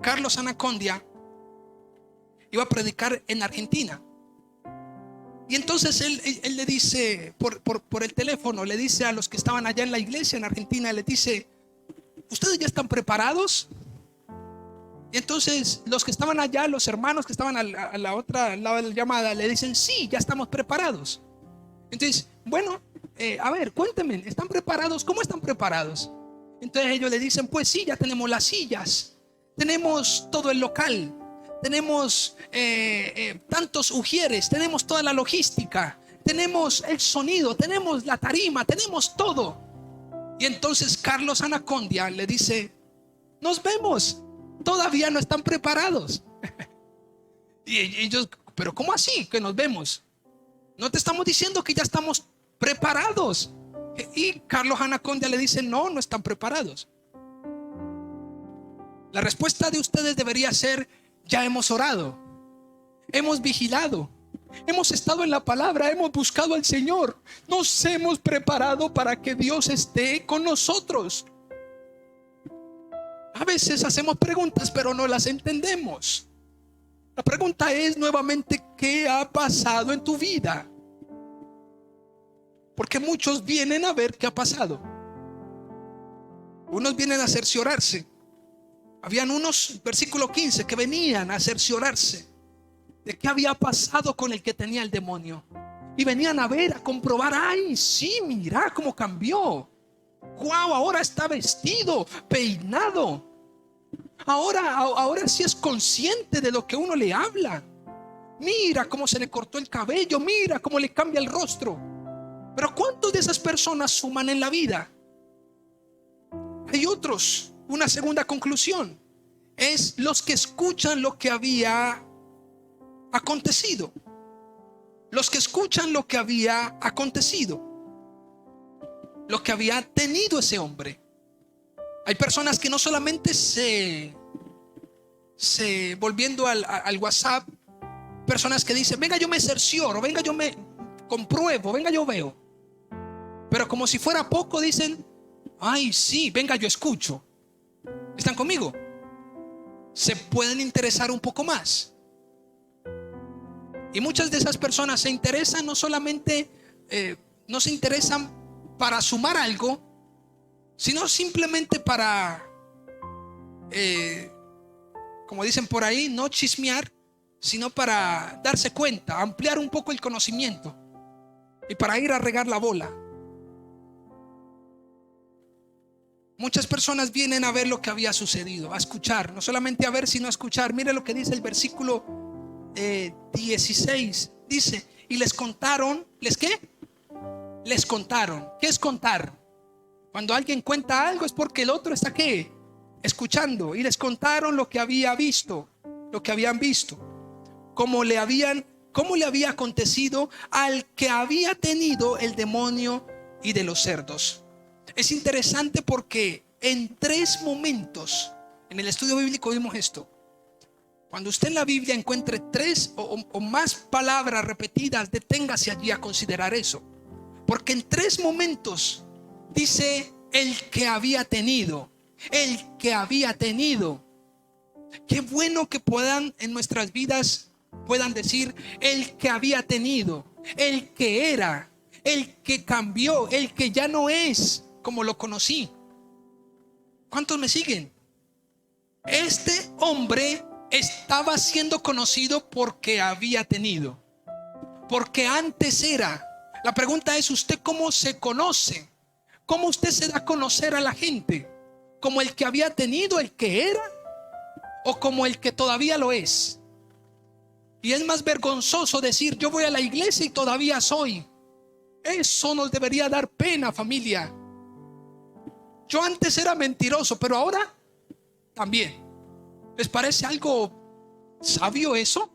Carlos Anacondia, iba a predicar en Argentina. Y entonces él le dice por el teléfono, le dice a los que estaban allá en la iglesia en Argentina, le dice: ¿ustedes ya están preparados? Y entonces los que estaban allá, los hermanos que estaban a la otra lado de la llamada, le dicen: sí, ya estamos preparados. Entonces, bueno, a ver, cuéntenme, ¿están preparados? ¿Cómo están preparados? Entonces ellos le dicen: pues sí, ya tenemos las sillas, tenemos todo el local, tenemos tantos ujieres, tenemos toda la logística, tenemos el sonido, tenemos la tarima, tenemos todo. Y entonces Carlos Anacondia le dice: nos vemos, todavía no están preparados. Y ellos: pero ¿cómo así que nos vemos? No te estamos diciendo que ya estamos preparados. Y Carlos Anacondia le dice: no están preparados. La respuesta de ustedes debería ser: ya hemos orado, hemos vigilado, hemos estado en la palabra, hemos buscado al Señor, nos hemos preparado para que Dios esté con nosotros. A veces hacemos preguntas, pero no las entendemos. La pregunta es nuevamente: ¿qué ha pasado en tu vida? Porque muchos vienen a ver qué ha pasado. Unos vienen a cerciorarse. Habían unos, versículo 15, que venían a cerciorarse de qué había pasado con el que tenía el demonio. Y venían a ver, a comprobar: ay, sí, mira cómo cambió. Wow, ahora está vestido, peinado. Ahora sí es consciente de lo que uno le habla. Mira cómo se le cortó el cabello, mira cómo le cambia el rostro. Pero ¿cuántos de esas personas suman en la vida? Hay otros. Una segunda conclusión es los que escuchan lo que había acontecido. Los que escuchan lo que había acontecido, lo que había tenido ese hombre. Hay personas que no solamente volviendo al WhatsApp, personas que dicen: venga, yo me cercioro, venga, yo me compruebo, venga, yo veo. Pero como si fuera poco, dicen: ay, sí, venga, yo escucho. ¿Están conmigo? Se pueden interesar un poco más. Y muchas de esas personas se interesan no solamente, no se interesan para sumar algo, sino simplemente para, como dicen por ahí, no chismear, sino para darse cuenta, ampliar un poco el conocimiento y para ir a regar la bola. Muchas personas vienen a ver lo que había sucedido, a escuchar, no solamente a ver, sino a escuchar. Mire lo que dice el versículo 16. Dice: y les contaron. ¿Les qué? Les contaron. ¿Qué es contar? Cuando alguien cuenta algo es porque el otro está ¿qué? Escuchando. Y les contaron lo que había visto, lo que habían visto, cómo le había acontecido al que había tenido el demonio y de los cerdos. Es interesante porque en 3 momentos en el estudio bíblico vimos esto. Cuando usted en la Biblia encuentre 3 o más palabras repetidas, deténgase allí a considerar eso. Porque en 3 momentos dice: el que había tenido, el que había tenido. Qué bueno que puedan en nuestras vidas, puedan decir: el que había tenido, el que era, el que cambió, el que ya no es como lo conocí. ¿Cuántos me siguen? Este hombre estaba siendo conocido porque había tenido, porque antes era. La pregunta es: ¿usted cómo se conoce? ¿Cómo usted se da a conocer a la gente? ¿Como el que había tenido, el que era, o como el que todavía lo es? Y es más vergonzoso decir: yo voy a la iglesia y todavía soy. Eso nos debería dar pena, familia. Yo antes era mentiroso, pero ahora también. ¿Les parece algo sabio eso?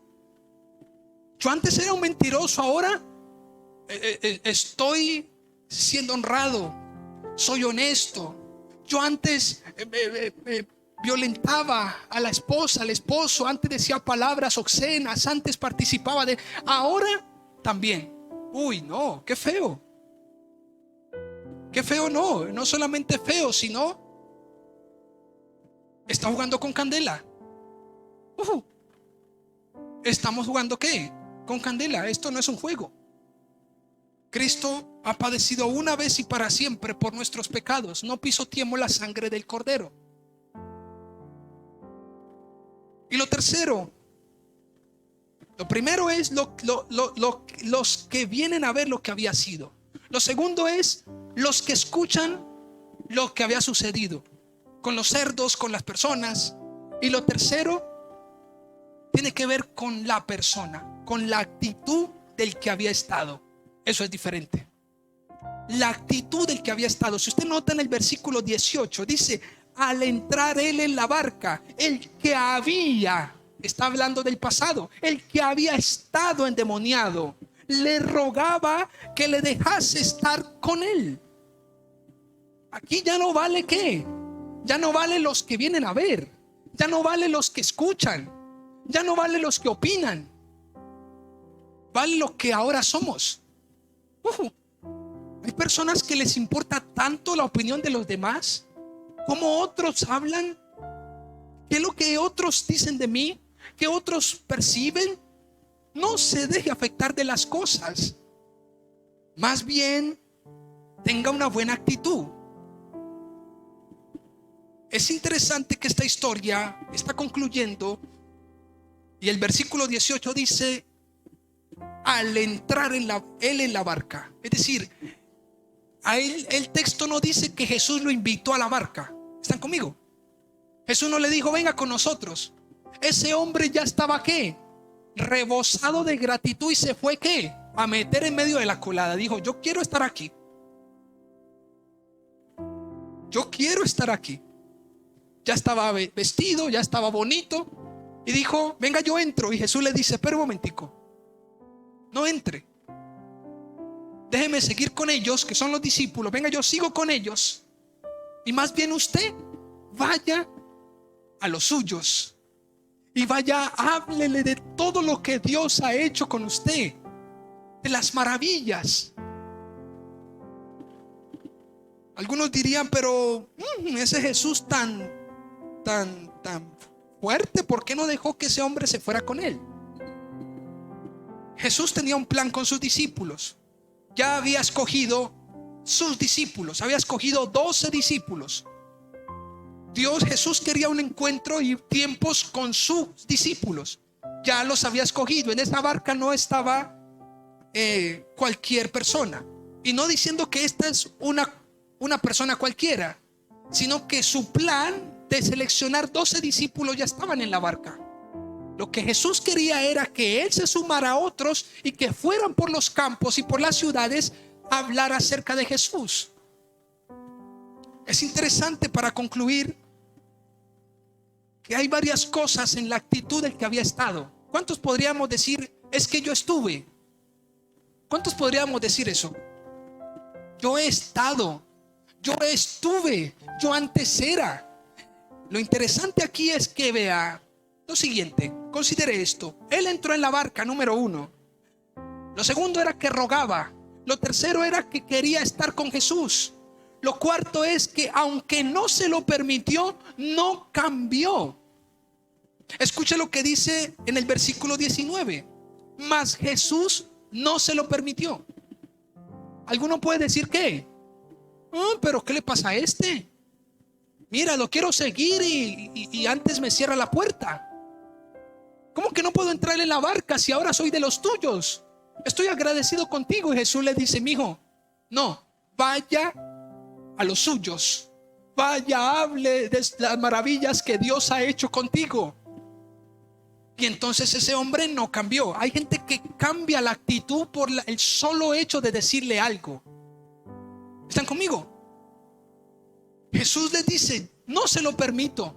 Yo antes era un mentiroso, ahora estoy siendo honrado, soy honesto. Yo antes violentaba a la esposa, al esposo, antes decía palabras obscenas, antes participaba de... Ahora también. Uy, no, qué feo. Qué feo, no solamente feo, sino está jugando con candela. Estamos jugando ¿qué? Con candela. Esto no es un juego. Cristo ha padecido una vez y para siempre por nuestros pecados. No pisoteemos la sangre del Cordero. Y lo tercero, lo primero es los que vienen a ver lo que había sido. Lo segundo es los que escuchan lo que había sucedido con los cerdos, con las personas. Y lo tercero tiene que ver con la persona, con la actitud del que había estado. Eso es diferente. La actitud del que había estado. Si usted nota en el versículo 18, dice: al entrar él en la barca, el que había, está hablando del pasado, el que había estado endemoniado, le rogaba que le dejase estar con él. Aquí ya no vale ¿qué? Ya no vale los que vienen a ver, ya no vale los que escuchan, ya no vale los que opinan. vale lo que ahora somos. Hay personas que les importa tanto la opinión de los demás, cómo otros hablan, qué es lo que otros dicen de mí, qué otros perciben. No se deje afectar de las cosas. Más bien, tenga una buena actitud. Es interesante que esta historia está concluyendo y el versículo 18 dice: al entrar él en la barca. Es decir, a él, el texto no dice que Jesús lo invitó a la barca. ¿Están conmigo? Jesús no le dijo: venga con nosotros. Ese hombre ya estaba ¿qué? Rebosado de gratitud y se fue ¿qué? A meter en medio de la colada. Dijo: yo quiero estar aquí. Yo quiero estar aquí. Ya estaba vestido, ya estaba bonito. Y dijo: venga, yo entro. Y Jesús le dice: pero un momentico, no entre. Déjeme seguir con ellos, que son los discípulos. Venga, yo sigo con ellos. Y más bien usted vaya a los suyos. Y vaya, háblele de todo lo que Dios ha hecho con usted. De las maravillas. Algunos dirían: pero ese Jesús tan fuerte, ¿por qué no dejó que ese hombre se fuera con él? Jesús tenía un plan con sus discípulos. Ya había escogido sus discípulos, había escogido 12 discípulos. Jesús quería un encuentro y tiempos con sus discípulos. Ya los había escogido. En esa barca no estaba cualquier persona. Y no diciendo que esta es una persona cualquiera, sino que su plan de seleccionar 12 discípulos ya estaban en la barca. Lo que Jesús quería era que él se sumara a otros y que fueran por los campos y por las ciudades a hablar acerca de Jesús. Es interesante, para concluir, que hay varias cosas en la actitud del que había estado. ¿Cuántos podríamos decir: es que yo estuve? ¿Cuántos podríamos decir eso? Yo he estado, yo estuve, yo antes era. Lo interesante aquí es que vea lo siguiente. Considere esto: él entró en la barca, número 1. Lo segundo era que rogaba. Lo tercero era que quería estar con Jesús. Lo cuarto es que aunque no se lo permitió, no cambió. Escuche lo que dice en el versículo 19. Mas Jesús no se lo permitió. Alguno puede decir: ¿qué? Pero ¿qué le pasa a este? Mira, lo quiero seguir y antes me cierra la puerta. ¿Cómo que no puedo entrar en la barca si ahora soy de los tuyos? Estoy agradecido contigo. Y Jesús le dice: mijo, no, vaya a los suyos. Vaya, hable de las maravillas que Dios ha hecho contigo. Y entonces ese hombre no cambió. Hay gente que cambia la actitud por el solo hecho de decirle algo. ¿Están conmigo? Jesús les dice: no se lo permito.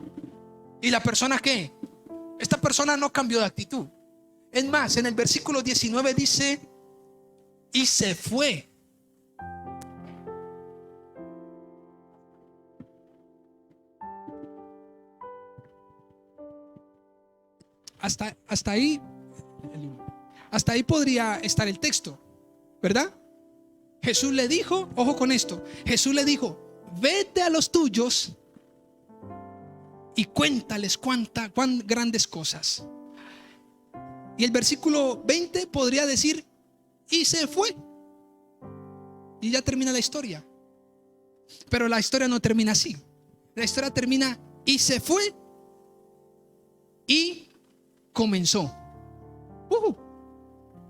¿Y la persona qué? Esta persona no cambió de actitud. Es más, en el versículo 19 dice: y se fue. Hasta ahí podría estar el texto, ¿verdad? Jesús le dijo, ojo con esto, Jesús le dijo: vete a los tuyos y cuéntales cuán grandes cosas. Y el versículo 20 podría decir: y se fue. Y ya termina la historia. Pero la historia no termina así. La historia termina: y se fue y comenzó.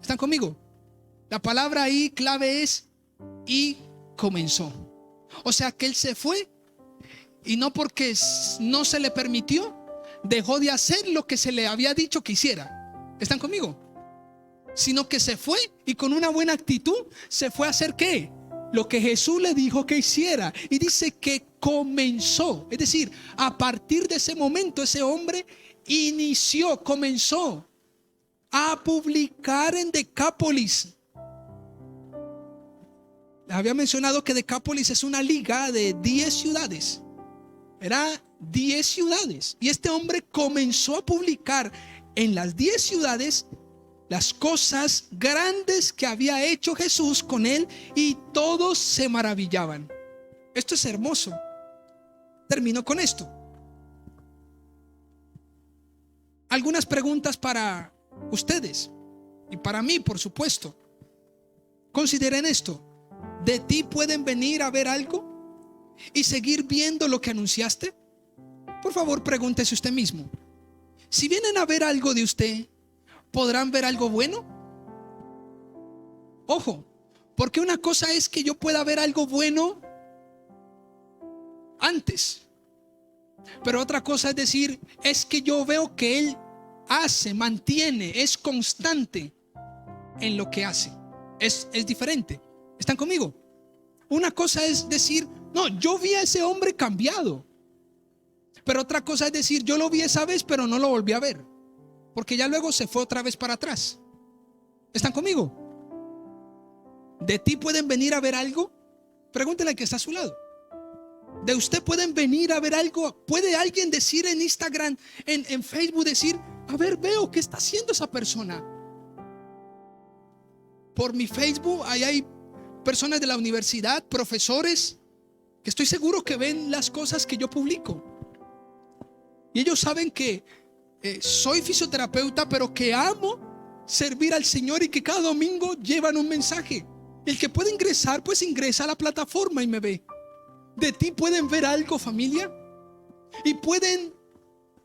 ¿Están conmigo? La palabra ahí clave es: y comenzó. O sea que él se fue, y no porque no se le permitió, dejó de hacer lo que se le había dicho que hiciera. ¿Están conmigo? Sino que se fue, y con una buena actitud se fue a hacer ¿qué? Lo que Jesús le dijo que hiciera. Y dice que comenzó. Es decir, a partir de ese momento ese hombre comenzó a publicar en Decápolis. Les había mencionado que Decápolis es una liga de 10 ciudades. Era 10 ciudades. Y este hombre comenzó a publicar en las 10 ciudades las cosas grandes que había hecho Jesús con él, y todos se maravillaban. Esto es hermoso. Termino con esto. Algunas preguntas para ustedes y para mí, por supuesto. Consideren esto. ¿De ti pueden venir a ver algo y seguir viendo lo que anunciaste? Por favor, pregúntese usted mismo. Si vienen a ver algo de usted, ¿podrán ver algo bueno? Ojo, porque una cosa es que yo pueda ver algo bueno antes, pero otra cosa es decir, es que yo veo que él hace, mantiene, es constante en lo que hace. Es diferente. ¿Están conmigo? Una cosa es decir, no, yo vi a ese hombre cambiado, pero otra cosa es decir, yo lo vi esa vez, pero no lo volví a ver, porque ya luego se fue otra vez para atrás. ¿Están conmigo? ¿De ti pueden venir a ver algo? Pregúntele al que está a su lado. ¿De usted pueden venir a ver algo? ¿Puede alguien decir en Instagram, en Facebook, decir, a ver, veo qué está haciendo esa persona? Por mi Facebook, ahí hay personas de la universidad, profesores, que estoy seguro que ven las cosas que yo publico. Y ellos saben que soy fisioterapeuta, pero que amo servir al Señor y que cada domingo llevan un mensaje. El que puede ingresar, pues ingresa a la plataforma y me ve. ¿De ti pueden ver algo, familia? ¿Y pueden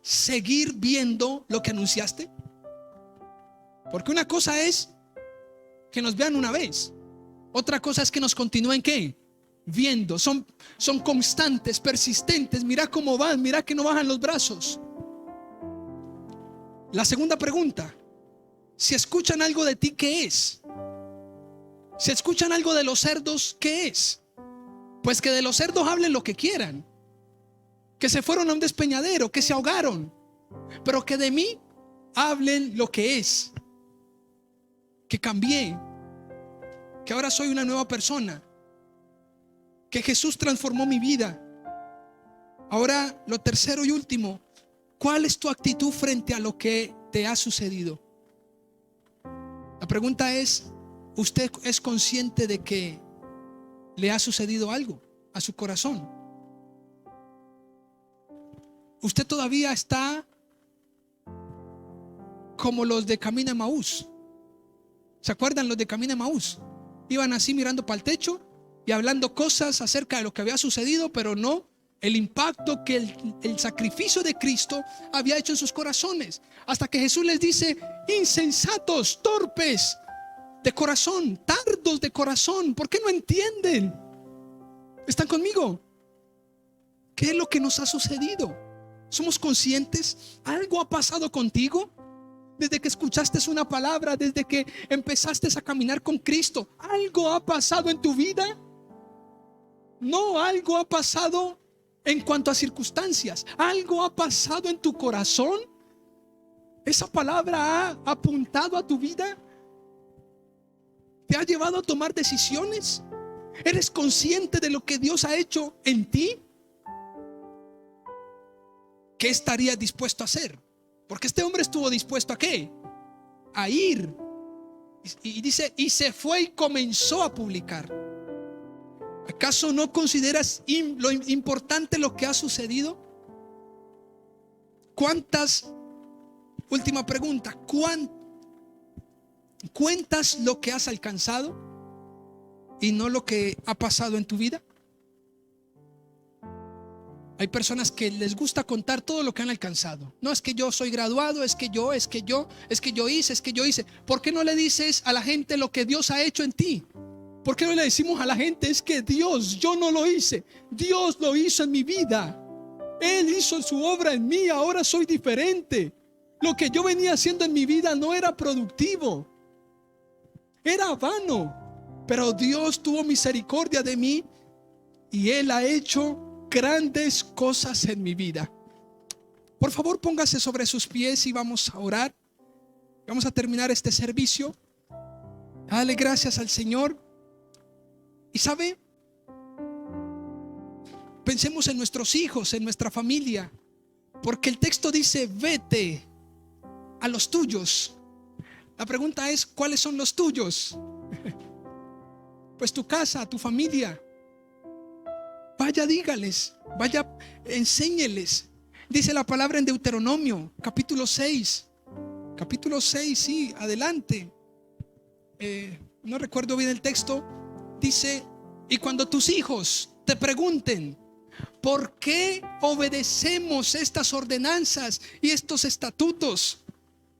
seguir viendo lo que anunciaste? Porque una cosa es que nos vean una vez, otra cosa es que nos continúen ¿qué? Viendo. Son constantes, persistentes. Mira cómo van, mira que no bajan los brazos. La segunda pregunta: si escuchan algo de ti, ¿qué es? Si escuchan algo de los cerdos, ¿qué es? Pues que de los cerdos hablen lo que quieran, que se fueron a un despeñadero, que se ahogaron, pero que de mí hablen lo que es, que cambié, que ahora soy una nueva persona, que Jesús transformó mi vida. Ahora, lo tercero y último: ¿cuál es tu actitud frente a lo que te ha sucedido? La pregunta es: ¿usted es consciente de que le ha sucedido algo a su corazón? Usted todavía está como los de Camino de Emaús. ¿Se acuerdan los de Camino de Emaús? Iban así mirando para el techo y hablando cosas acerca de lo que había sucedido, pero no el impacto que el sacrificio de Cristo había hecho en sus corazones. Hasta que Jesús les dice: insensatos, torpes de corazón, tardos de corazón, ¿por qué no entienden? ¿Están conmigo? ¿Qué es lo que nos ha sucedido? ¿Somos conscientes? ¿Algo ha pasado contigo? Desde que escuchaste una palabra, desde que empezaste a caminar con Cristo, ¿algo ha pasado en tu vida? No, algo ha pasado en cuanto a circunstancias. ¿Algo ha pasado en tu corazón? ¿Esa palabra ha apuntado a tu vida? ¿Te ha llevado a tomar decisiones? ¿Eres consciente de lo que Dios ha hecho en ti? ¿Qué estarías dispuesto a hacer? Porque este hombre estuvo dispuesto ¿a qué? A ir. Y dice, y se fue y comenzó a publicar. ¿Acaso no consideras lo importante lo que ha sucedido? Última pregunta, ¿cuentas lo que has alcanzado y no lo que ha pasado en tu vida? Hay personas que les gusta contar todo lo que han alcanzado. No, es que yo soy graduado, es que yo hice. ¿Por qué no le dices a la gente lo que Dios ha hecho en ti? ¿Por qué no le decimos a la gente, es que Dios, yo no lo hice, Dios lo hizo en mi vida? Él hizo su obra en mí, ahora soy diferente. Lo que yo venía haciendo en mi vida no era productivo, era vano, pero Dios tuvo misericordia de mí y Él ha hecho grandes cosas en mi vida. Por favor, póngase sobre sus pies y vamos a orar. Vamos a terminar este servicio. Dale gracias al Señor. Y sabe, pensemos en nuestros hijos, en nuestra familia, porque el texto dice: vete a los tuyos, La pregunta es, ¿cuáles son los tuyos? Pues tu casa, tu familia. Vaya, dígales, vaya, enséñeles. Dice la palabra en Deuteronomio, capítulo 6. Capítulo 6, sí, adelante. No recuerdo bien el texto. Dice, y cuando tus hijos te pregunten, ¿por qué obedecemos estas ordenanzas y estos estatutos?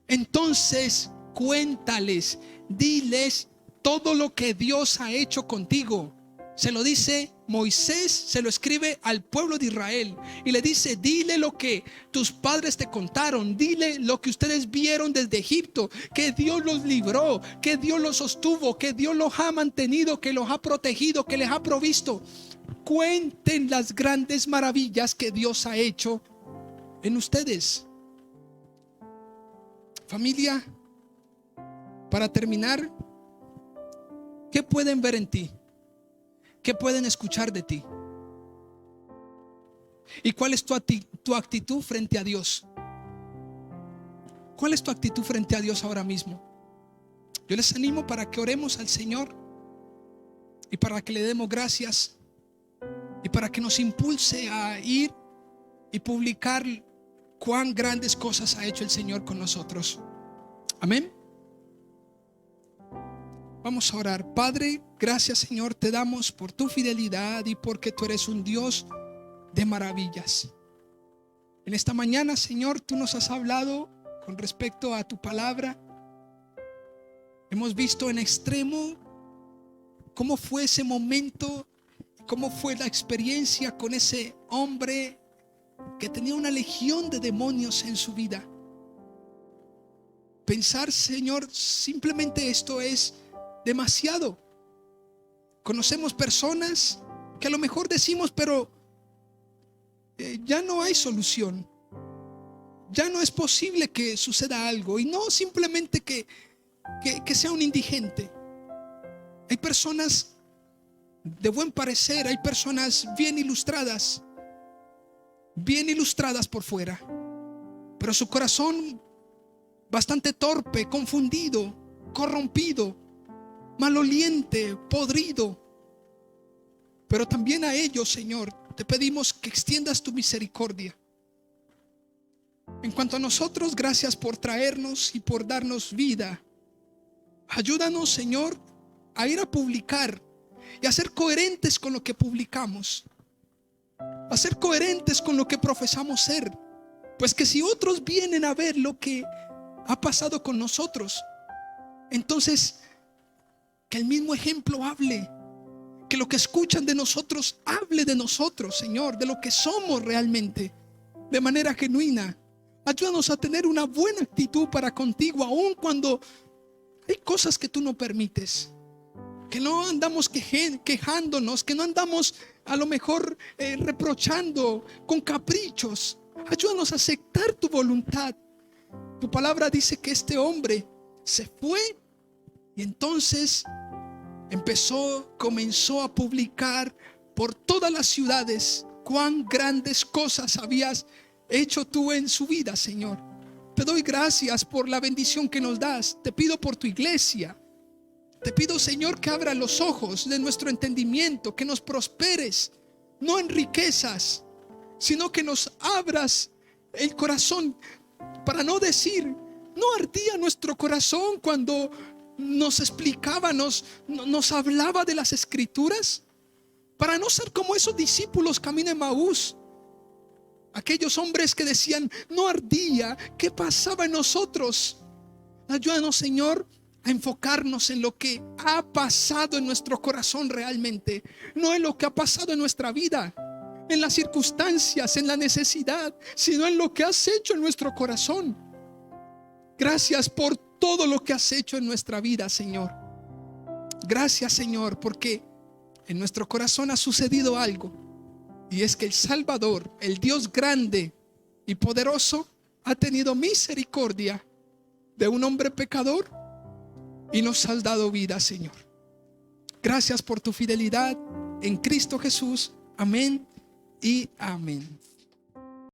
Entonces cuéntales, diles todo lo que Dios ha hecho contigo. Se lo dice Moisés, se lo escribe al pueblo de Israel y le dice, dile lo que tus padres te contaron, dile lo que ustedes vieron desde Egipto, que Dios los libró, que Dios los sostuvo, que Dios los ha mantenido, que los ha protegido, que les ha provisto. Cuenten las grandes maravillas que Dios ha hecho en ustedes. Familia, para terminar, ¿qué pueden ver en ti? ¿Qué pueden escuchar de ti? ¿Y cuál es tu actitud frente a Dios? ¿Cuál es tu actitud frente a Dios ahora mismo? Yo les animo para que oremos al Señor y para que le demos gracias y para que nos impulse a ir y publicar cuán grandes cosas ha hecho el Señor con nosotros. Amén. Vamos a orar. Padre, gracias, Señor, te damos por tu fidelidad y porque tú eres un Dios de maravillas. En esta mañana, Señor, tú nos has hablado con respecto a tu palabra. Hemos visto en extremo cómo fue ese momento, cómo fue la experiencia con ese hombre que tenía una legión de demonios en su vida. Pensar, Señor, simplemente esto es demasiado. Conocemos personas que a lo mejor decimos, pero ya no hay solución, ya no es posible que suceda algo, y no simplemente que sea un indigente. Hay personas de buen parecer, hay personas bien ilustradas por fuera, pero su corazón bastante torpe, confundido, corrompido, maloliente, podrido. Pero también a ellos, Señor, te pedimos que extiendas tu misericordia. En cuanto a nosotros, gracias por traernos y por darnos vida. Ayúdanos, Señor, a ir a publicar y a ser coherentes con lo que publicamos, a ser coherentes con lo que profesamos ser. Pues que si otros vienen a ver lo que ha pasado con nosotros, entonces que el mismo ejemplo hable, que lo que escuchan de nosotros hable de nosotros, Señor, de lo que somos realmente, de manera genuina. Ayúdanos a tener una buena actitud para contigo, aun cuando hay cosas que tú no permites, que no andamos quejándonos, que no andamos a lo mejor reprochando con caprichos. Ayúdanos a aceptar tu voluntad. Tu palabra dice que este hombre se fue y entonces comenzó a publicar por todas las ciudades cuán grandes cosas habías hecho tú en su vida, Señor. Te doy gracias por la bendición que nos das. Te pido por tu iglesia. Te pido, Señor, que abra los ojos de nuestro entendimiento, que nos prosperes, no en riquezas, sino que nos abras el corazón, para no decir, no ardía nuestro corazón cuando nos explicaba, nos hablaba de las escrituras, para no ser como esos discípulos camino de Emaús, aquellos hombres que decían, no ardía, ¿qué pasaba en nosotros? Ayúdanos, Señor, a enfocarnos en lo que ha pasado en nuestro corazón realmente, no en lo que ha pasado en nuestra vida, en las circunstancias, en la necesidad, sino en lo que has hecho en nuestro corazón. Gracias por todo lo que has hecho en nuestra vida, Señor. Gracias, Señor, porque en nuestro corazón ha sucedido algo, y es que el Salvador, el Dios grande y poderoso, ha tenido misericordia de un hombre pecador y nos has dado vida, Señor. Gracias por tu fidelidad en Cristo Jesús. Amén y amén.